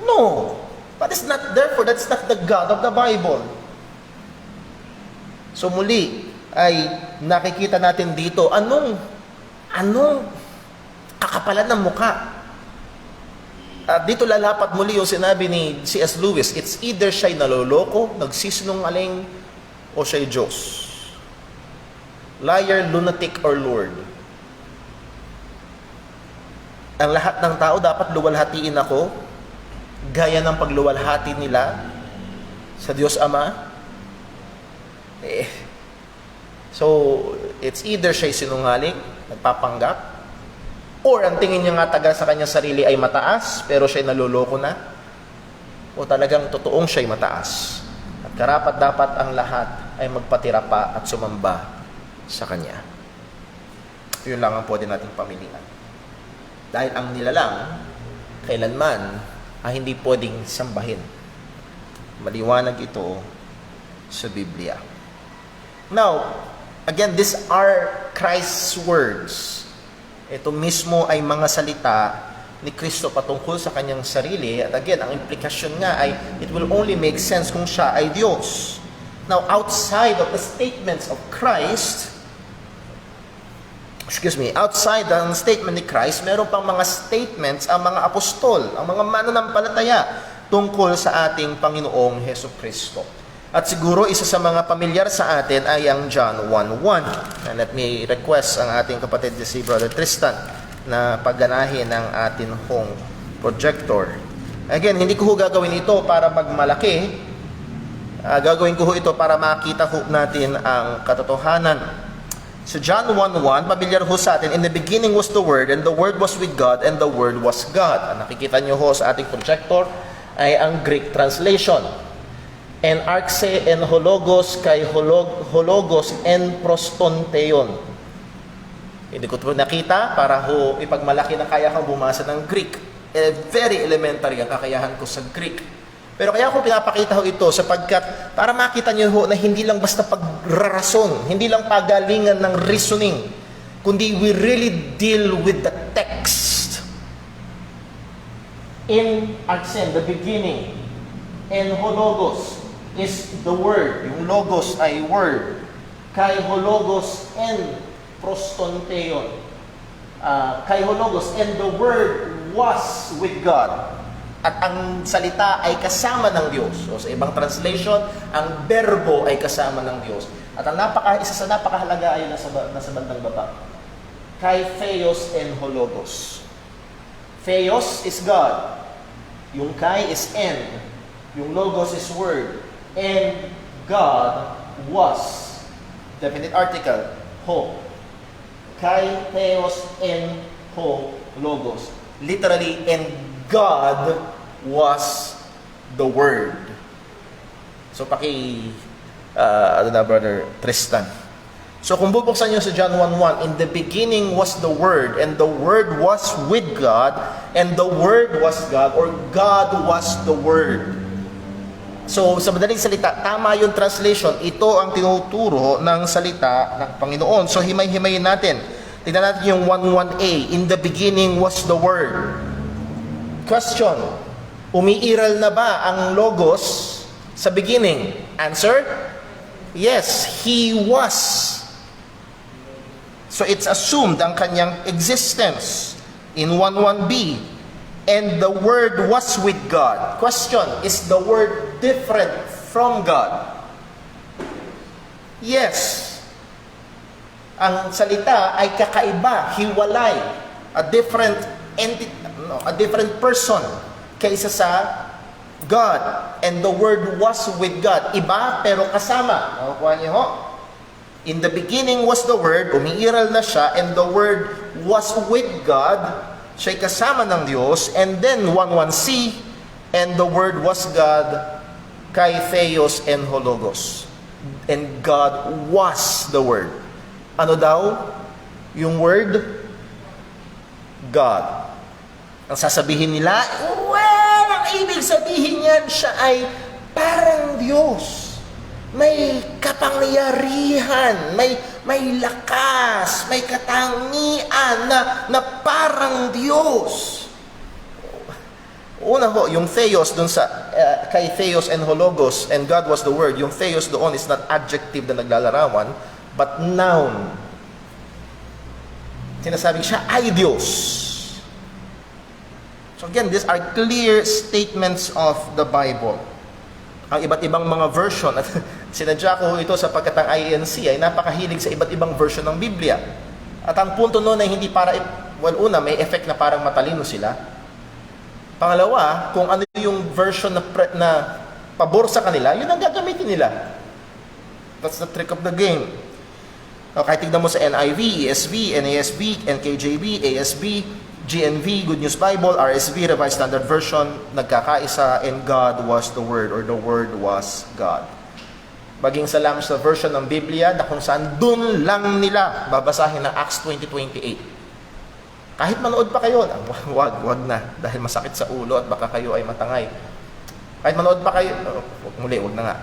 No. That's not the God of the Bible. So muli, ay nakikita natin dito, anong kakapalan ng mukha. At dito lalapat muli yung sinabi ni C.S. Lewis, it's either siya'y naloloko, nagsisinungaling, o siya'y Diyos. Liar, lunatic, or Lord. Ang lahat ng tao dapat luwalhatiin ako, gaya ng pagluwalhati nila sa Diyos Ama. So, it's either siya'y sinungaling, nagpapanggap, or ang tingin niya nga taga sa kanyang sarili ay mataas, pero siya'y naloloko na, o talagang totoong siya'y mataas. At karapat dapat ang lahat ay magpatira pa at sumamba sa Kanya. Yun lang ang pwede nating pamilian. Dahil ang nilalang, kailanman, ay hindi pwedeng sambahin. Maliwanag ito sa Biblia. Now, again, these are Christ's words. Ito mismo ay mga salita ni Kristo patungkol sa kanyang sarili. At again, ang implikasyon nga ay it will only make sense kung siya ay Diyos. Now, outside of the statements of Christ, outside ng statement ni Christ, meron pang mga statements ang mga apostol, ang mga mananampalataya tungkol sa ating Panginoong Hesukristo. At siguro isa sa mga pamilyar sa atin ay ang John 1:1. And let me request ang ating kapatid si Brother Tristan na pagganahin ng atin hong projector. Again, hindi ko gagawin ito para magmalaki. Gagawin ko ito para makita natin ang katotohanan. So John 1:1, pamilyar ho sa atin, in the beginning was the Word, and the Word was with God, and the Word was God. Ang nakikita nyo ho sa ating projector ay ang Greek translation. En arxe en hologos kay hologos en prostonteon. Hindi ko ito nakita para ho ipagmalaki na kaya kang bumasa ng Greek. Very elementary ang kakayahan ko sa Greek. Pero kaya ko pinapakita ho ito sapagkat para makita niyo ho na hindi lang basta pagrarason, hindi lang pagalingan ng reasoning, kundi we really deal with the text. In arxen, the beginning, and hologos, is the Word. Yung logos ay Word. Kai ho logos en prostonteon. Kai ho logos and the Word was with God. At ang salita ay kasama ng Diyos. So sa ibang translation, ang berbo ay kasama ng Diyos. At ang isa sa napakahalaga ay nasa bandang baba. Kai theos en hologos. Theos is God. Yung kai is en. Yung logos is word. And God was. Definite article. Ho. Kai theos en ho logos. Literally, and God was the Word. So, Brother Tristan. So, kung bubuksan nyo sa John 1:1, in the beginning was the Word, and the Word was with God, and the Word was God, or God was the Word. So, sa madaling salita, tama yung translation. Ito ang tinuturo ng salita ng Panginoon. So, himay-himayin natin. Tignan natin yung 1:1a. In the beginning was the Word. Question, umiiral na ba ang logos sa beginning? Answer, yes, He was. So it's assumed ang kanyang existence in 1:1b. And the Word was with God. Question, is the Word different from God? Yes. Ang salita ay kakaiba, hiwalay, a different entity, a different person kaysa sa God. And the Word was with God. Iba pero kasama. Nakukuha niyo ho? In the beginning was the Word, umiiral na siya, and the Word was with God. Siya'y kasama ng Diyos. And then 1:1c, and the Word was God, kai theos en hologos. And God was the Word. Ano daw? Yung Word? God. Ang sasabihin nila, well, ang ibig sabihin niyan, siya ay parang Diyos. May kapangyarihan, may lakas, may katangian na parang Diyos. Una ho, yung theos dun sa kay theos and hologos, and God was the Word, yung theos doon is not adjective na naglalarawan, but noun. Sinasabing siya ay Diyos. So again, these are clear statements of the Bible. Ang iba't ibang mga version, at sinadya ko ito sapagkat ang INC ay napakahilig sa iba't ibang version ng Biblia. At ang punto noon ay hindi para, una, may effect na parang matalino sila. Pangalawa, kung ano yung version na pabor sa kanila, yun ang gagamitin nila. That's the trick of the game. Kahit tignan mo sa NIV, ESV, NASB, NKJV, ASB, GNV, Good News Bible, RSV, Revised Standard Version, nagkakaisa, and God was the Word, or the Word was God. Maging salam sa version ng Biblia na kung saan dun lang nila babasahin ng Acts 20:28. Kahit manood pa kayo, wag na, dahil masakit sa ulo at baka kayo ay matangay. Kahit manood pa kayo, wag na nga.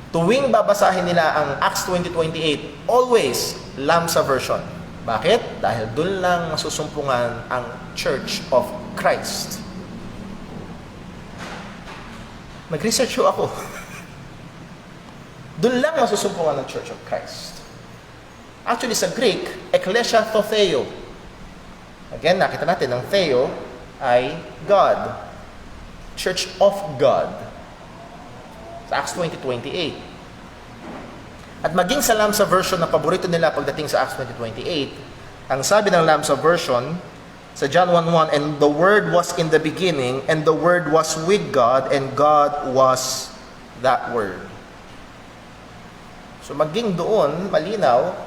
Tuwing babasahin nila ang Acts 20:28, always Lamsa version. Bakit? Dahil doon lang masusumpungan ang Church of Christ. Nag-research ako. Doon lang masusumpungan ang Church of Christ. Actually, sa Greek, Ecclesia Theo. Again, nakita natin, ang Theo ay God. Church of God. Sa Acts 20:28. At maging sa Lamsa version na paborito nila pagdating sa Acts 20:28, ang sabi ng Lamsa version, sa John 1:1, and the Word was in the beginning, and the Word was with God, and God was that Word. So maging doon, malinaw,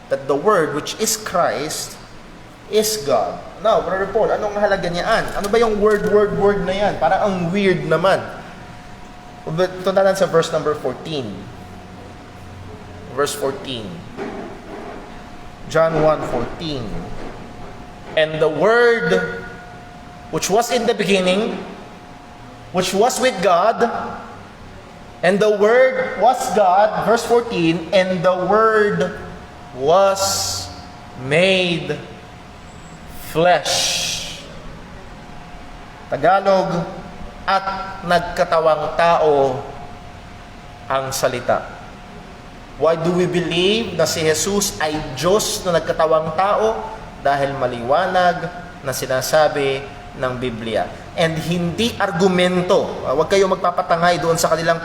that the Word, which is Christ, is God. Now, Brother Paul, anong halaga niyan? Ano ba yung word na yan? Parang ang weird naman. Ito na sa verse number 14. Verse 14. John 1:14. And the Word, which was in the beginning, which was with God, and the Word was God, verse 14, and the Word was made flesh. Tagalog, at nagkatawang tao ang salita. Why do we believe na si Jesus ay Diyos na nagkatawang tao? Dahil maliwanag na sinasabi ng Biblia. And hindi argumento. Huwag kayo magpapatangay doon sa kanilang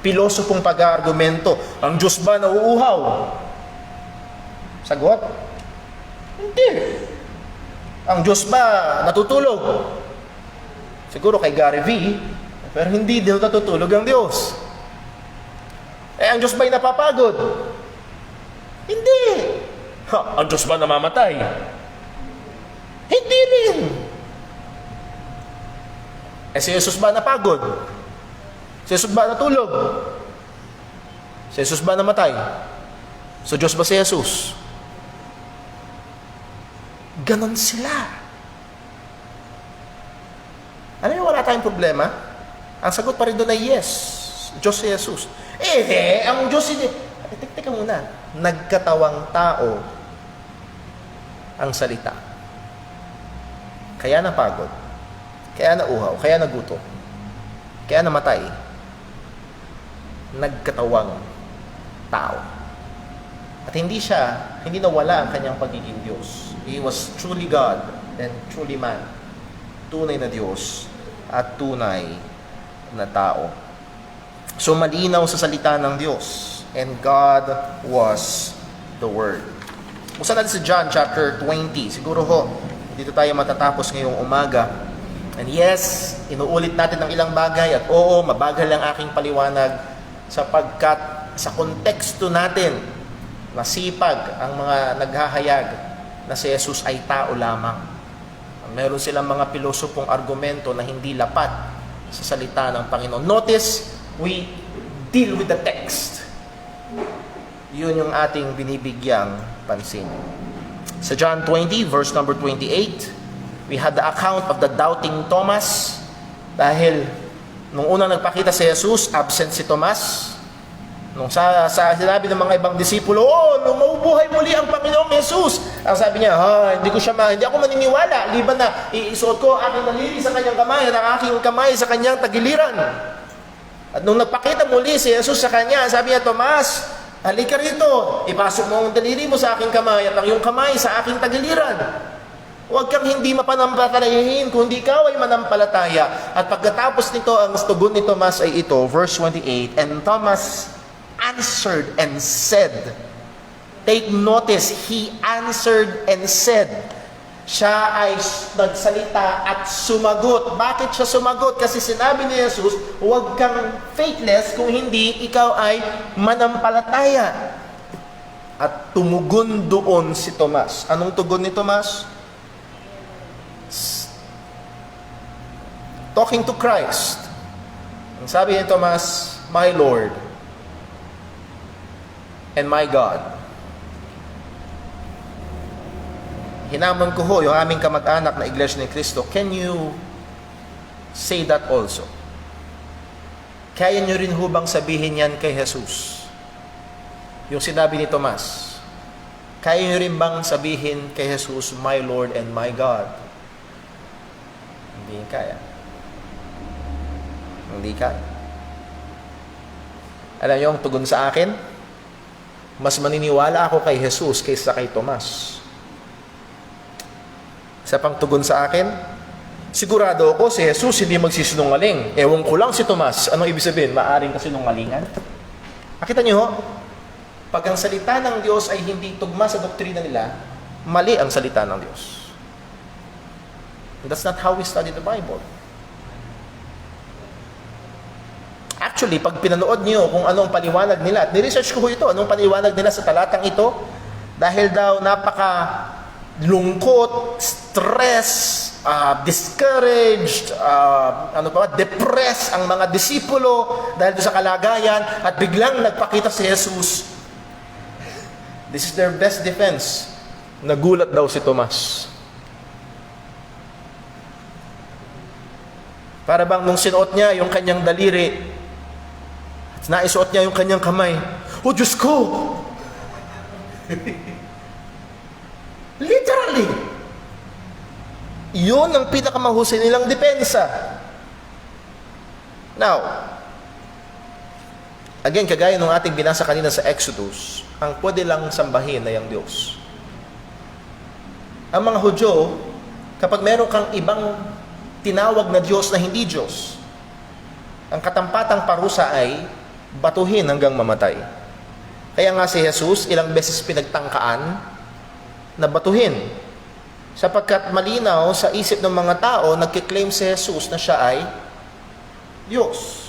pilosopong pag-argumento. Ang Diyos ba nauuhaw? Sagot? Hindi. Ang Diyos ba natutulog? Siguro kay Gary V, pero hindi din natutulog ang Diyos. Ang Diyos ba'y napapagod? Hindi. Ang Diyos ba namamatay? Hindi rin. Si Jesus ba napagod? Si Jesus ba natulog? Si Jesus ba namatay? So Diyos ba si Jesus? Ganon sila. Alam niyo, wala tayong problema. Ang sagot pa rin doon ay yes. Diyos si Jesus. Ang Diyos hindi. Teka muna. Nagkatawang tao ang salita. Kaya napagod. Kaya nauhaw. Kaya nagutom. Kaya namatay. Nagkatawang tao. At hindi nawala ang kanyang pagiging Diyos. He was truly God and truly man. Tunay na Diyos at tunay na tao. So malinaw sa salita ng Diyos. And God was the Word. Buksan natin sa John chapter 20. Siguro dito tayo matatapos ngayong umaga. And yes, inuulit natin ng ilang bagay. At oo, mabagal ang aking paliwanag sapagkat sa konteksto natin, masipag ang mga naghahayag na si Jesus ay tao lamang. Meron silang mga pilosopong argumento na hindi lapat sa salita ng Panginoon. Notice, we deal with the text. Yun yung ating binibigyang pansin. Sa John 20, verse number 28, we had the account of the doubting Thomas. Dahil nung unang nagpakita si Jesus, absent si Thomas. Nung sa sinabi ng mga ibang disipulo, nung maubuhay muli ang Panginoong Jesus, ang sabi niya, hindi ako maniniwala, liban na iisuot ko aking daliri sa kanyang kamay at ang aking kamay sa kanyang tagiliran. At nung nagpakita muli si Jesus sa kanya, sabi niya, Tomas, halika rito, ipasok mo ang daliri mo sa aking kamay at ang iyong kamay sa aking tagiliran. Huwag kang hindi mapanampalatayahin, kundi ikaw ay manampalataya. At pagkatapos nito, ang tugon ni Tomas ay ito, verse 28, and Thomas answered and said, take notice, he answered and said, siya ay nagsalita at sumagot. Bakit siya sumagot? Kasi sinabi ni Jesus, huwag kang faithless kung hindi ikaw ay manampalataya. At tumugon doon si Tomas. Anong tugon ni Tomas? Talking to Christ. Ang sabi ni Tomas, my Lord and my God. Hinamon ko yung aming kamag-anak na Iglesia ni Cristo, can you say that also? Kaya nyo rin hubang sabihin yan kay Jesus? Yung sinabi ni Tomas, kaya nyo rin bang sabihin kay Jesus, my Lord and my God? Hindi kaya. Hindi kaya. Alam nyo, ang tugon sa akin, mas maniniwala ako kay Jesus kaysa kay Tomas. Sa pang tugon sa akin, sigurado ako si Jesus hindi magsisinungaling. Ewan ko lang si Tomas. Anong ibig sabihin? Maaring kasinungalingan? Nakita niyo, pag ang salita ng Diyos ay hindi tugma sa doktrina nila, mali ang salita ng Diyos. That's not how we study the Bible. Actually, pag pinanood niyo kung anong paliwanag nila, at niresearch ko ito, anong paliwanag nila sa talatang ito, dahil daw napaka-lungkot, stress, discouraged, depressed ang mga disipulo dahil sa kalagayan, at biglang nagpakita si Jesus. This is their best defense. Nagulat daw si Tomas. Para bang nung sinuot niya yung kanyang daliri, naisuot niya yung kanyang kamay. Oh, Diyos ko! Literally! Yun ang pinakamahusay nilang depensa. Now, Again, kagaya nung ating binasa kanina sa Exodus, ang pwede lang sambahin na yung Diyos. Ang mga Hudyo, kapag meron kang ibang tinawag na Diyos na hindi Diyos, ang katampatang parusa ay batuhin hanggang mamatay. Kaya nga si Jesus, ilang beses pinagtangkaan na batuhin. Sapagkat malinaw sa isip ng mga tao, nagkiklaim si Jesus na siya ay Diyos.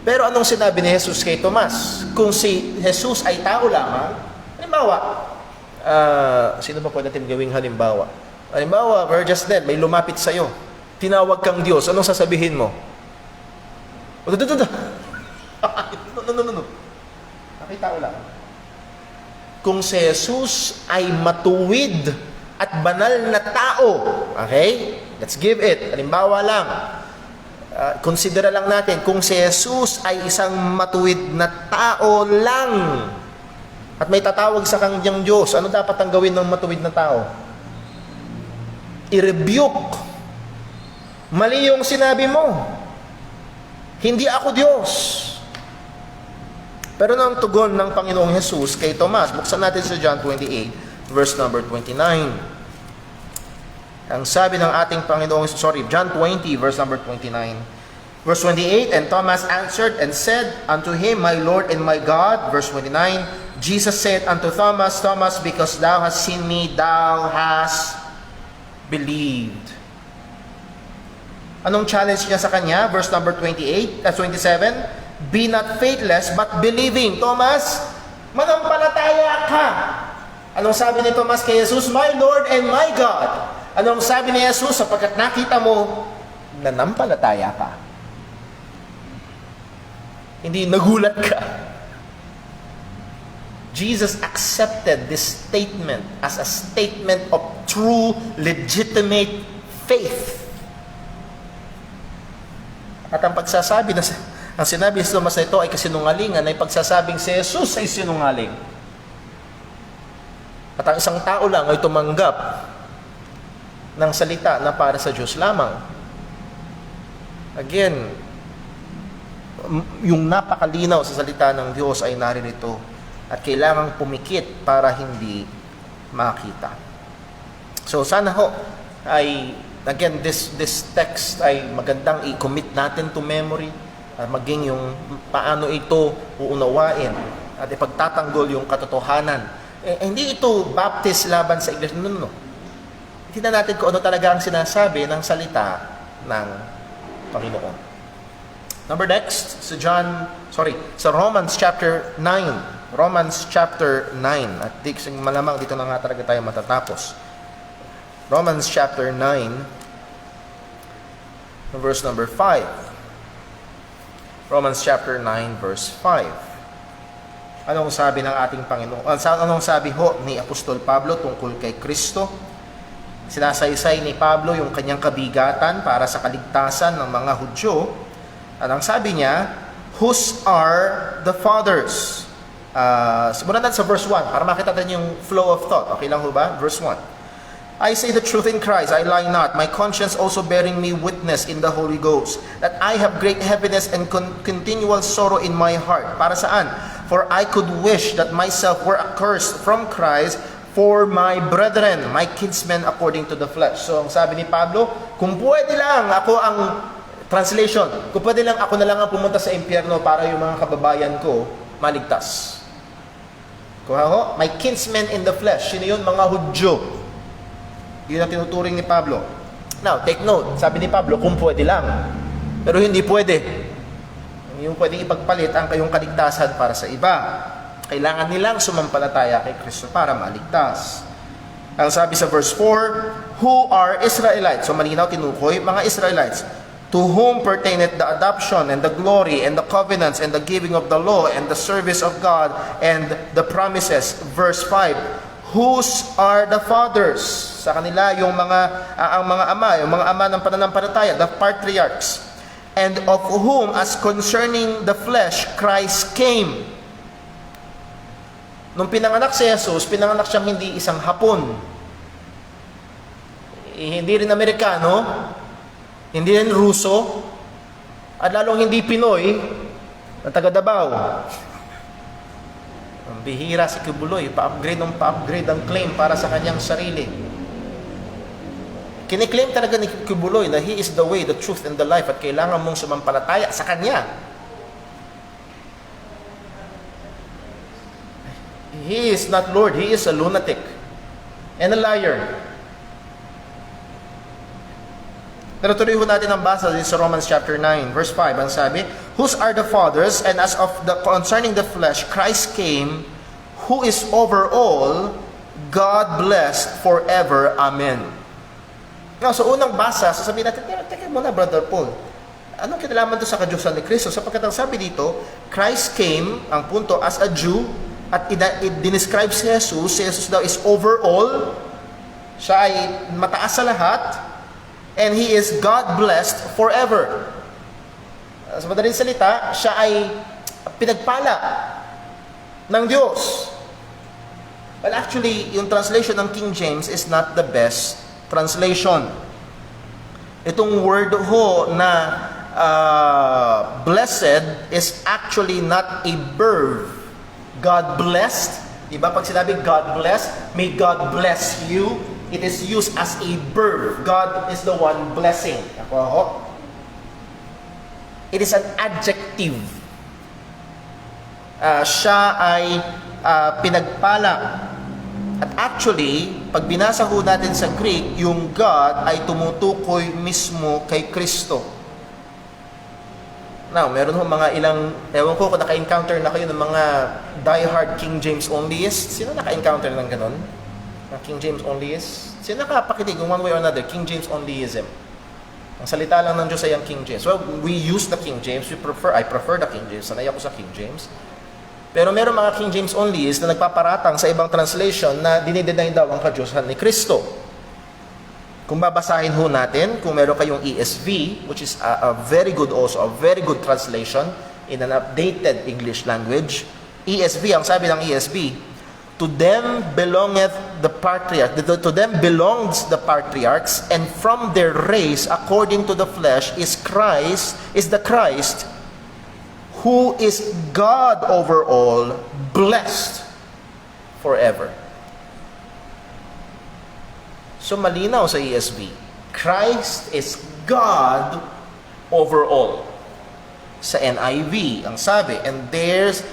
Pero anong sinabi ni Jesus kay Tomas? Kung si Jesus ay tao lamang, halimbawa, sino ba pwede natin gawing halimbawa? Halimbawa, we're just dead, may lumapit sa'yo. Tinawag kang Diyos, anong sasabihin mo? No. Nakita ko lang. Kung si Jesus ay matuwid at banal na tao, okay? Let's give it. Halimbawa lang, konsidera lang natin, kung si Jesus ay isang matuwid na tao lang, at may tatawag sa kanyang Diyos, ano dapat ang gawin ng matuwid na tao? I-rebuke. Mali yung sinabi mo. Hindi ako Diyos. Pero nang tugon ng Panginoong Jesus kay Tomas, buksan natin sa John 28, verse number 29. Ang sabi ng ating Panginoong, John 20, verse number 29. Verse 28, and Thomas answered and said unto him, My Lord and my God. Verse 29, Jesus said unto Thomas, Thomas, because thou hast seen me, thou hast believed. Anong challenge niya sa kanya? Verse number 27, be not faithless, but believing. Thomas, manampalataya ka. Anong sabi ni Thomas kay Jesus? My Lord and my God. Anong sabi ni Jesus? Sapagkat nakita mo, nanampalataya ka. Hindi nagulat ka. Jesus accepted this statement as a statement of true, legitimate faith. At ang pagsasabi na ang sinabi ni Thomas na ito ay kasinungalingan, ay pagsasabing si Jesus ay sinungaling. At ang isang tao lang ay tumanggap ng salita na para sa Diyos lamang. Again, yung napakalinaw sa salita ng Diyos ay naririto at kailangang pumikit para hindi makita. So sana ho ay again this text ay magandang i-commit natin to memory at maging yung paano ito uunawain at ipagtatanggol yung katotohanan. Hindi ito baptist laban sa iglesia. No. Tingnan natin kung ano talaga ang sinasabi ng salita ng Panginoon. Number next, sa Romans chapter 9. Romans chapter 9. At malamang dito na nga talaga tayo matatapos. Romans chapter 9, verse number 5. Romans chapter 9, verse 5. Anong sabi ng ating Panginoon? Anong sabi ho ni Apostol Pablo tungkol kay Kristo? Sinasaysay ni Pablo yung kanyang kabigatan para sa kaligtasan ng mga Hudyo. At ang sabi niya, whose are the fathers? Simulan natin sa verse 1 para makita natin yung flow of thought. Okay lang ho ba? Verse 1. I say the truth in Christ, I lie not. My conscience also bearing me witness in the Holy Ghost, that I have great heaviness and continual sorrow in my heart. Para saan? For I could wish that myself were accursed from Christ for my brethren, my kinsmen according to the flesh. So, ang sabi ni Pablo, kung pwede lang ako ang translation, kung pwede lang ako na lang ang pumunta sa impyerno para yung mga kababayan ko maligtas. Kuha ho, my kinsmen in the flesh. Sino yun? Mga Hudyo. Yun ang tinuturing ni Pablo. Now, take note. Sabi ni Pablo, kung pwede lang. Pero hindi pwede. Yung pwedeng ipagpalit ang kayong kaligtasan para sa iba. Kailangan nilang sumampalataya kay Kristo para maligtas. Ang sabi sa verse 4, who are Israelites? So malinaw tinukoy, mga Israelites. To whom pertaineth the adoption and the glory and the covenants and the giving of the law and the service of God and the promises. Verse 5, whose are the fathers? Sa kanila yung ang mga ama ng pananampalataya, the patriarchs, and of whom as concerning the flesh Christ came. Nung pinanganak si Jesus, pinanganak siyang hindi isang Hapon, hindi rin Amerikano, hindi rin Ruso, At lalong hindi Pinoy na taga Davao. Ang bihira si Kibuloy, pa-upgrade ang claim para sa kanyang sarili. Kiniklaim talaga ni Kibuloy na He is the way, the truth, and the life at kailangan mong sumampalataya sa Kanya. He is not Lord, He is a lunatic and a liar. Pero tuloy ho natin ang basa sa Romans chapter 9, verse 5. Ang sabi, whose are the fathers, and as of the concerning the flesh, Christ came, who is over all, God blessed forever. Amen. Now, sa unang basa, sasabihin natin, teka muna, Brother Paul, anong kinalaman to sa kadyusan ni Kristo? Sapagkat ang sabi dito, Christ came, ang punto, as a Jew, at i-describe si Jesus daw is over all, siya ay mataas sa lahat, and He is God blessed forever. Sa madaling salita, siya ay pinagpala ng Diyos. Well, actually, yung translation ng King James is not the best translation. Itong word ho na blessed is actually not a verb. God blessed. Diba? Pag sinabi God blessed, may God bless you. It is used as a verb. God is the one blessing. Ako ho. It is an adjective. Siya ay pinagpala. At actually, pag binasa ho natin sa Greek, yung God ay tumutukoy mismo kay Kristo. Now, meron ho mga ilang, ewan ko kung naka-encounter na kayo ng mga die-hard King James onlyists. Sino naka-encounter ng ganon? Na King James onlyist? Sino nakapakinig one way or another? King James onlyism. Ang salita lang ng Diyos ay ang King James. Well, we use the King James. I prefer the King James. Sanay ako sa King James. Pero meron mga King James onlyist na nagpaparatang sa ibang translation na dinideny daw ang kadyusan ni Kristo. Kung babasahin ho natin, kung meron kayong ESV, which is a very good also, a very good translation in an updated English language, ESV, ang sabi ng ESV, to them belongeth the patriarch, to them belongs the patriarchs, and from their race, according to the flesh, is the Christ, who is God over all, blessed forever. So malinaw sa ESV, Christ is God over all. Sa NIV, ang sabi, and theirs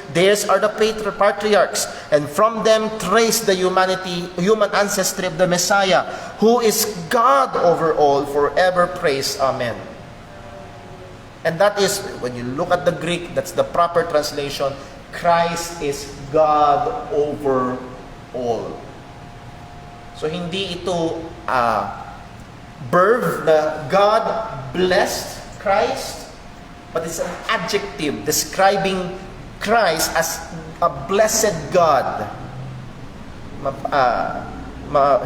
are the patriarchs, and from them trace the human ancestry of the Messiah, who is God over all, forever praise. Amen. And that is, when you look at the Greek, that's the proper translation, Christ is God over all. So hindi ito verb na God blessed Christ, but it's an adjective describing Christ as a blessed God.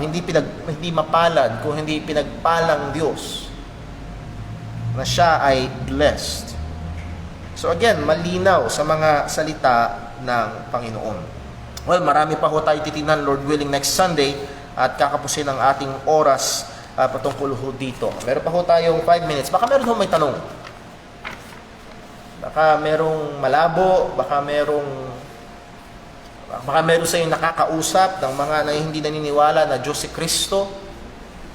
Hindi mapalad, kung hindi pinagpalang Diyos, na siya ay blessed. So again, malinaw sa mga salita ng Panginoon. Well, marami pa ho tayo titingnan, Lord willing, next Sunday, at kakapusin ang ating oras patungkol ho dito. Meron pa ho tayong 5 minutes. Baka meron ho may tanong. Baka merong malabo, baka meron sa yung nakakausap ng mga na hindi naniniwala na Diyos si Kristo.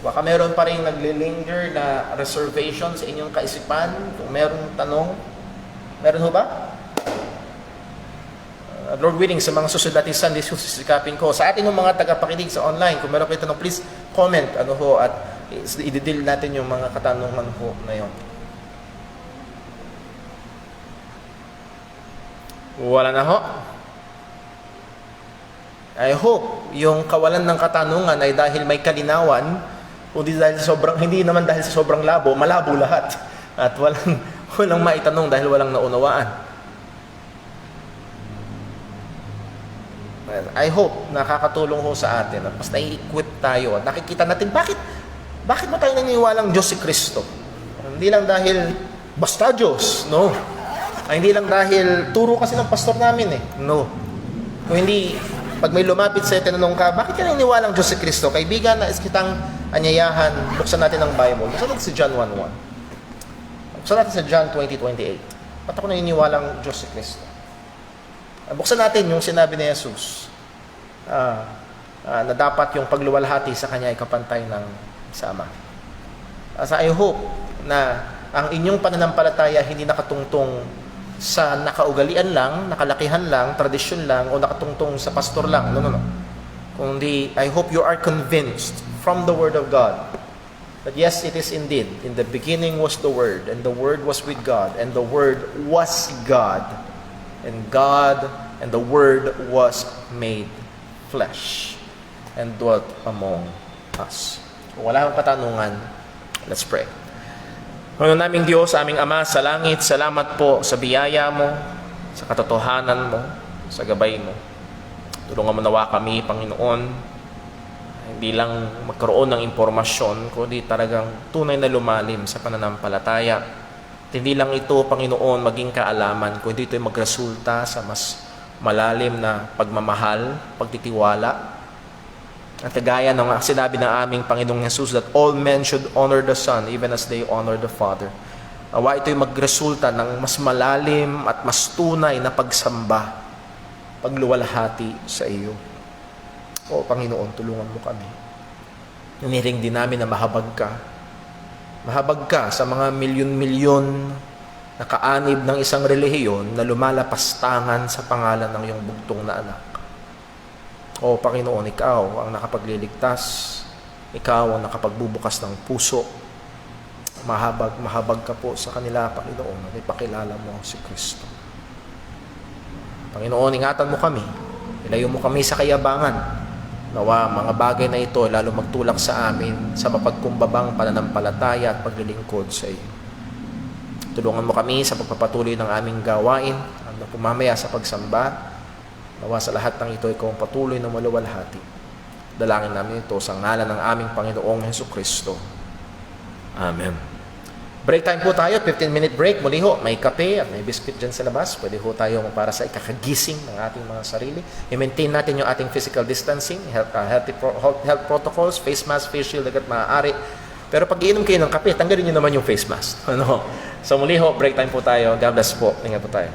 Baka meron pa rin naglilinger na reservation sa inyong kaisipan. Kung merong tanong, meron ho ba? Lord willing, sa mga susunod natin Sunday, susisikapin ko. Sa atin yung mga tagapakinig sa online, kung meron kayo tanong, please comment at i-deal natin yung mga katanungan ho na yun. Wala na ho. I hope yung kawalan ng katanungan ay dahil may kalinawan, hindi naman dahil sa sobrang labo, malabo lahat. At walang maitanong dahil walang naunawaan. Well, I hope nakakatulong ho sa atin at mas nai-equip tayo at nakikita natin bakit mo tayo naniniwalang Diyos si Kristo. Hindi lang dahil basta Diyos, no. Hindi lang dahil turo kasi ng pastor namin no. Kung hindi, pag may lumapit sa'yo, tinanong ka, bakit ka naniniwalang Diyos si Kristo? Kaibigan, nais kitang anyayahan, buksan natin ang Bible. Buksan natin si John 1:1. Buksan natin sa John 20:28. Ba't ako naniniwalang Diyos si Kristo? Buksan natin yung sinabi ni Jesus na dapat yung pagluwalhati sa Kanya ay kapantay ng sa Ama. So I hope na ang inyong pananampalataya hindi nakatungtong sa nakaugalian lang, nakalakihan lang, tradisyon lang, o nakatungtong sa pastor lang. No. Kundi, I hope you are convinced from the Word of God that yes, it is indeed, in the beginning was the Word, and the Word was with God, and the Word was God, and God and the Word was made flesh, and dwelt among us. Kung wala kang katanungan, let's pray. Panginoon naming Diyos, aming Ama sa langit, salamat po sa biyaya mo, sa katotohanan mo, sa gabay mo. Tulungan mo nawa kami, Panginoon, hindi lang magkaroon ng impormasyon, kundi talagang tunay na lumalim sa pananampalataya. At hindi lang ito, Panginoon, maging kaalaman, kundi ito ay magresulta sa mas malalim na pagmamahal, pagtitiwala. At kagaya ng sinabi ng aming Panginoong Jesus that all men should honor the Son even as they honor the Father. Nawa ito'y magresulta ng mas malalim at mas tunay na pagsamba, pagluwalhati sa iyo. O Panginoon, tulungan mo kami. Niniring din namin na mahabag ka. Mahabag ka sa mga milyon-milyon na kaanib ng isang relihiyon na lumalapastangan sa pangalan ng iyong bugtong na anak. O Panginoon, Ikaw ang nakapagliligtas. Ikaw ang nakapagbubukas ng puso. Mahabag ka po sa kanila, Panginoon, at ipakilala mo si Kristo. Panginoon, ingatan mo kami. Ilayo mo kami sa kayabangan. Nawa, mga bagay na ito lalo magtulak sa amin sa mapagkumbabang pananampalataya at paglilingkod sa iyo. Tulungan mo kami sa pagpapatuloy ng aming gawain, ang pumamaya sa pagsamba. Nawa sa lahat ng ito, Ikaw ang patuloy na maluwalhati. Dalangin namin ito sa ngalan ng aming Panginoong Hesukristo. Amen. Break time po tayo, 15-minute break. Muli ho, may kape at may biscuit dyan sa labas. Pwede ho tayo para sa ikakagising ng ating mga sarili. I-maintain natin yung ating physical distancing, health protocols, face mask, face shield, agad maaari. Pero pag iinom kayo ng kape, tanggalin nyo naman yung face mask. So muli ho, break time po tayo. God bless po. Ingat po tayo.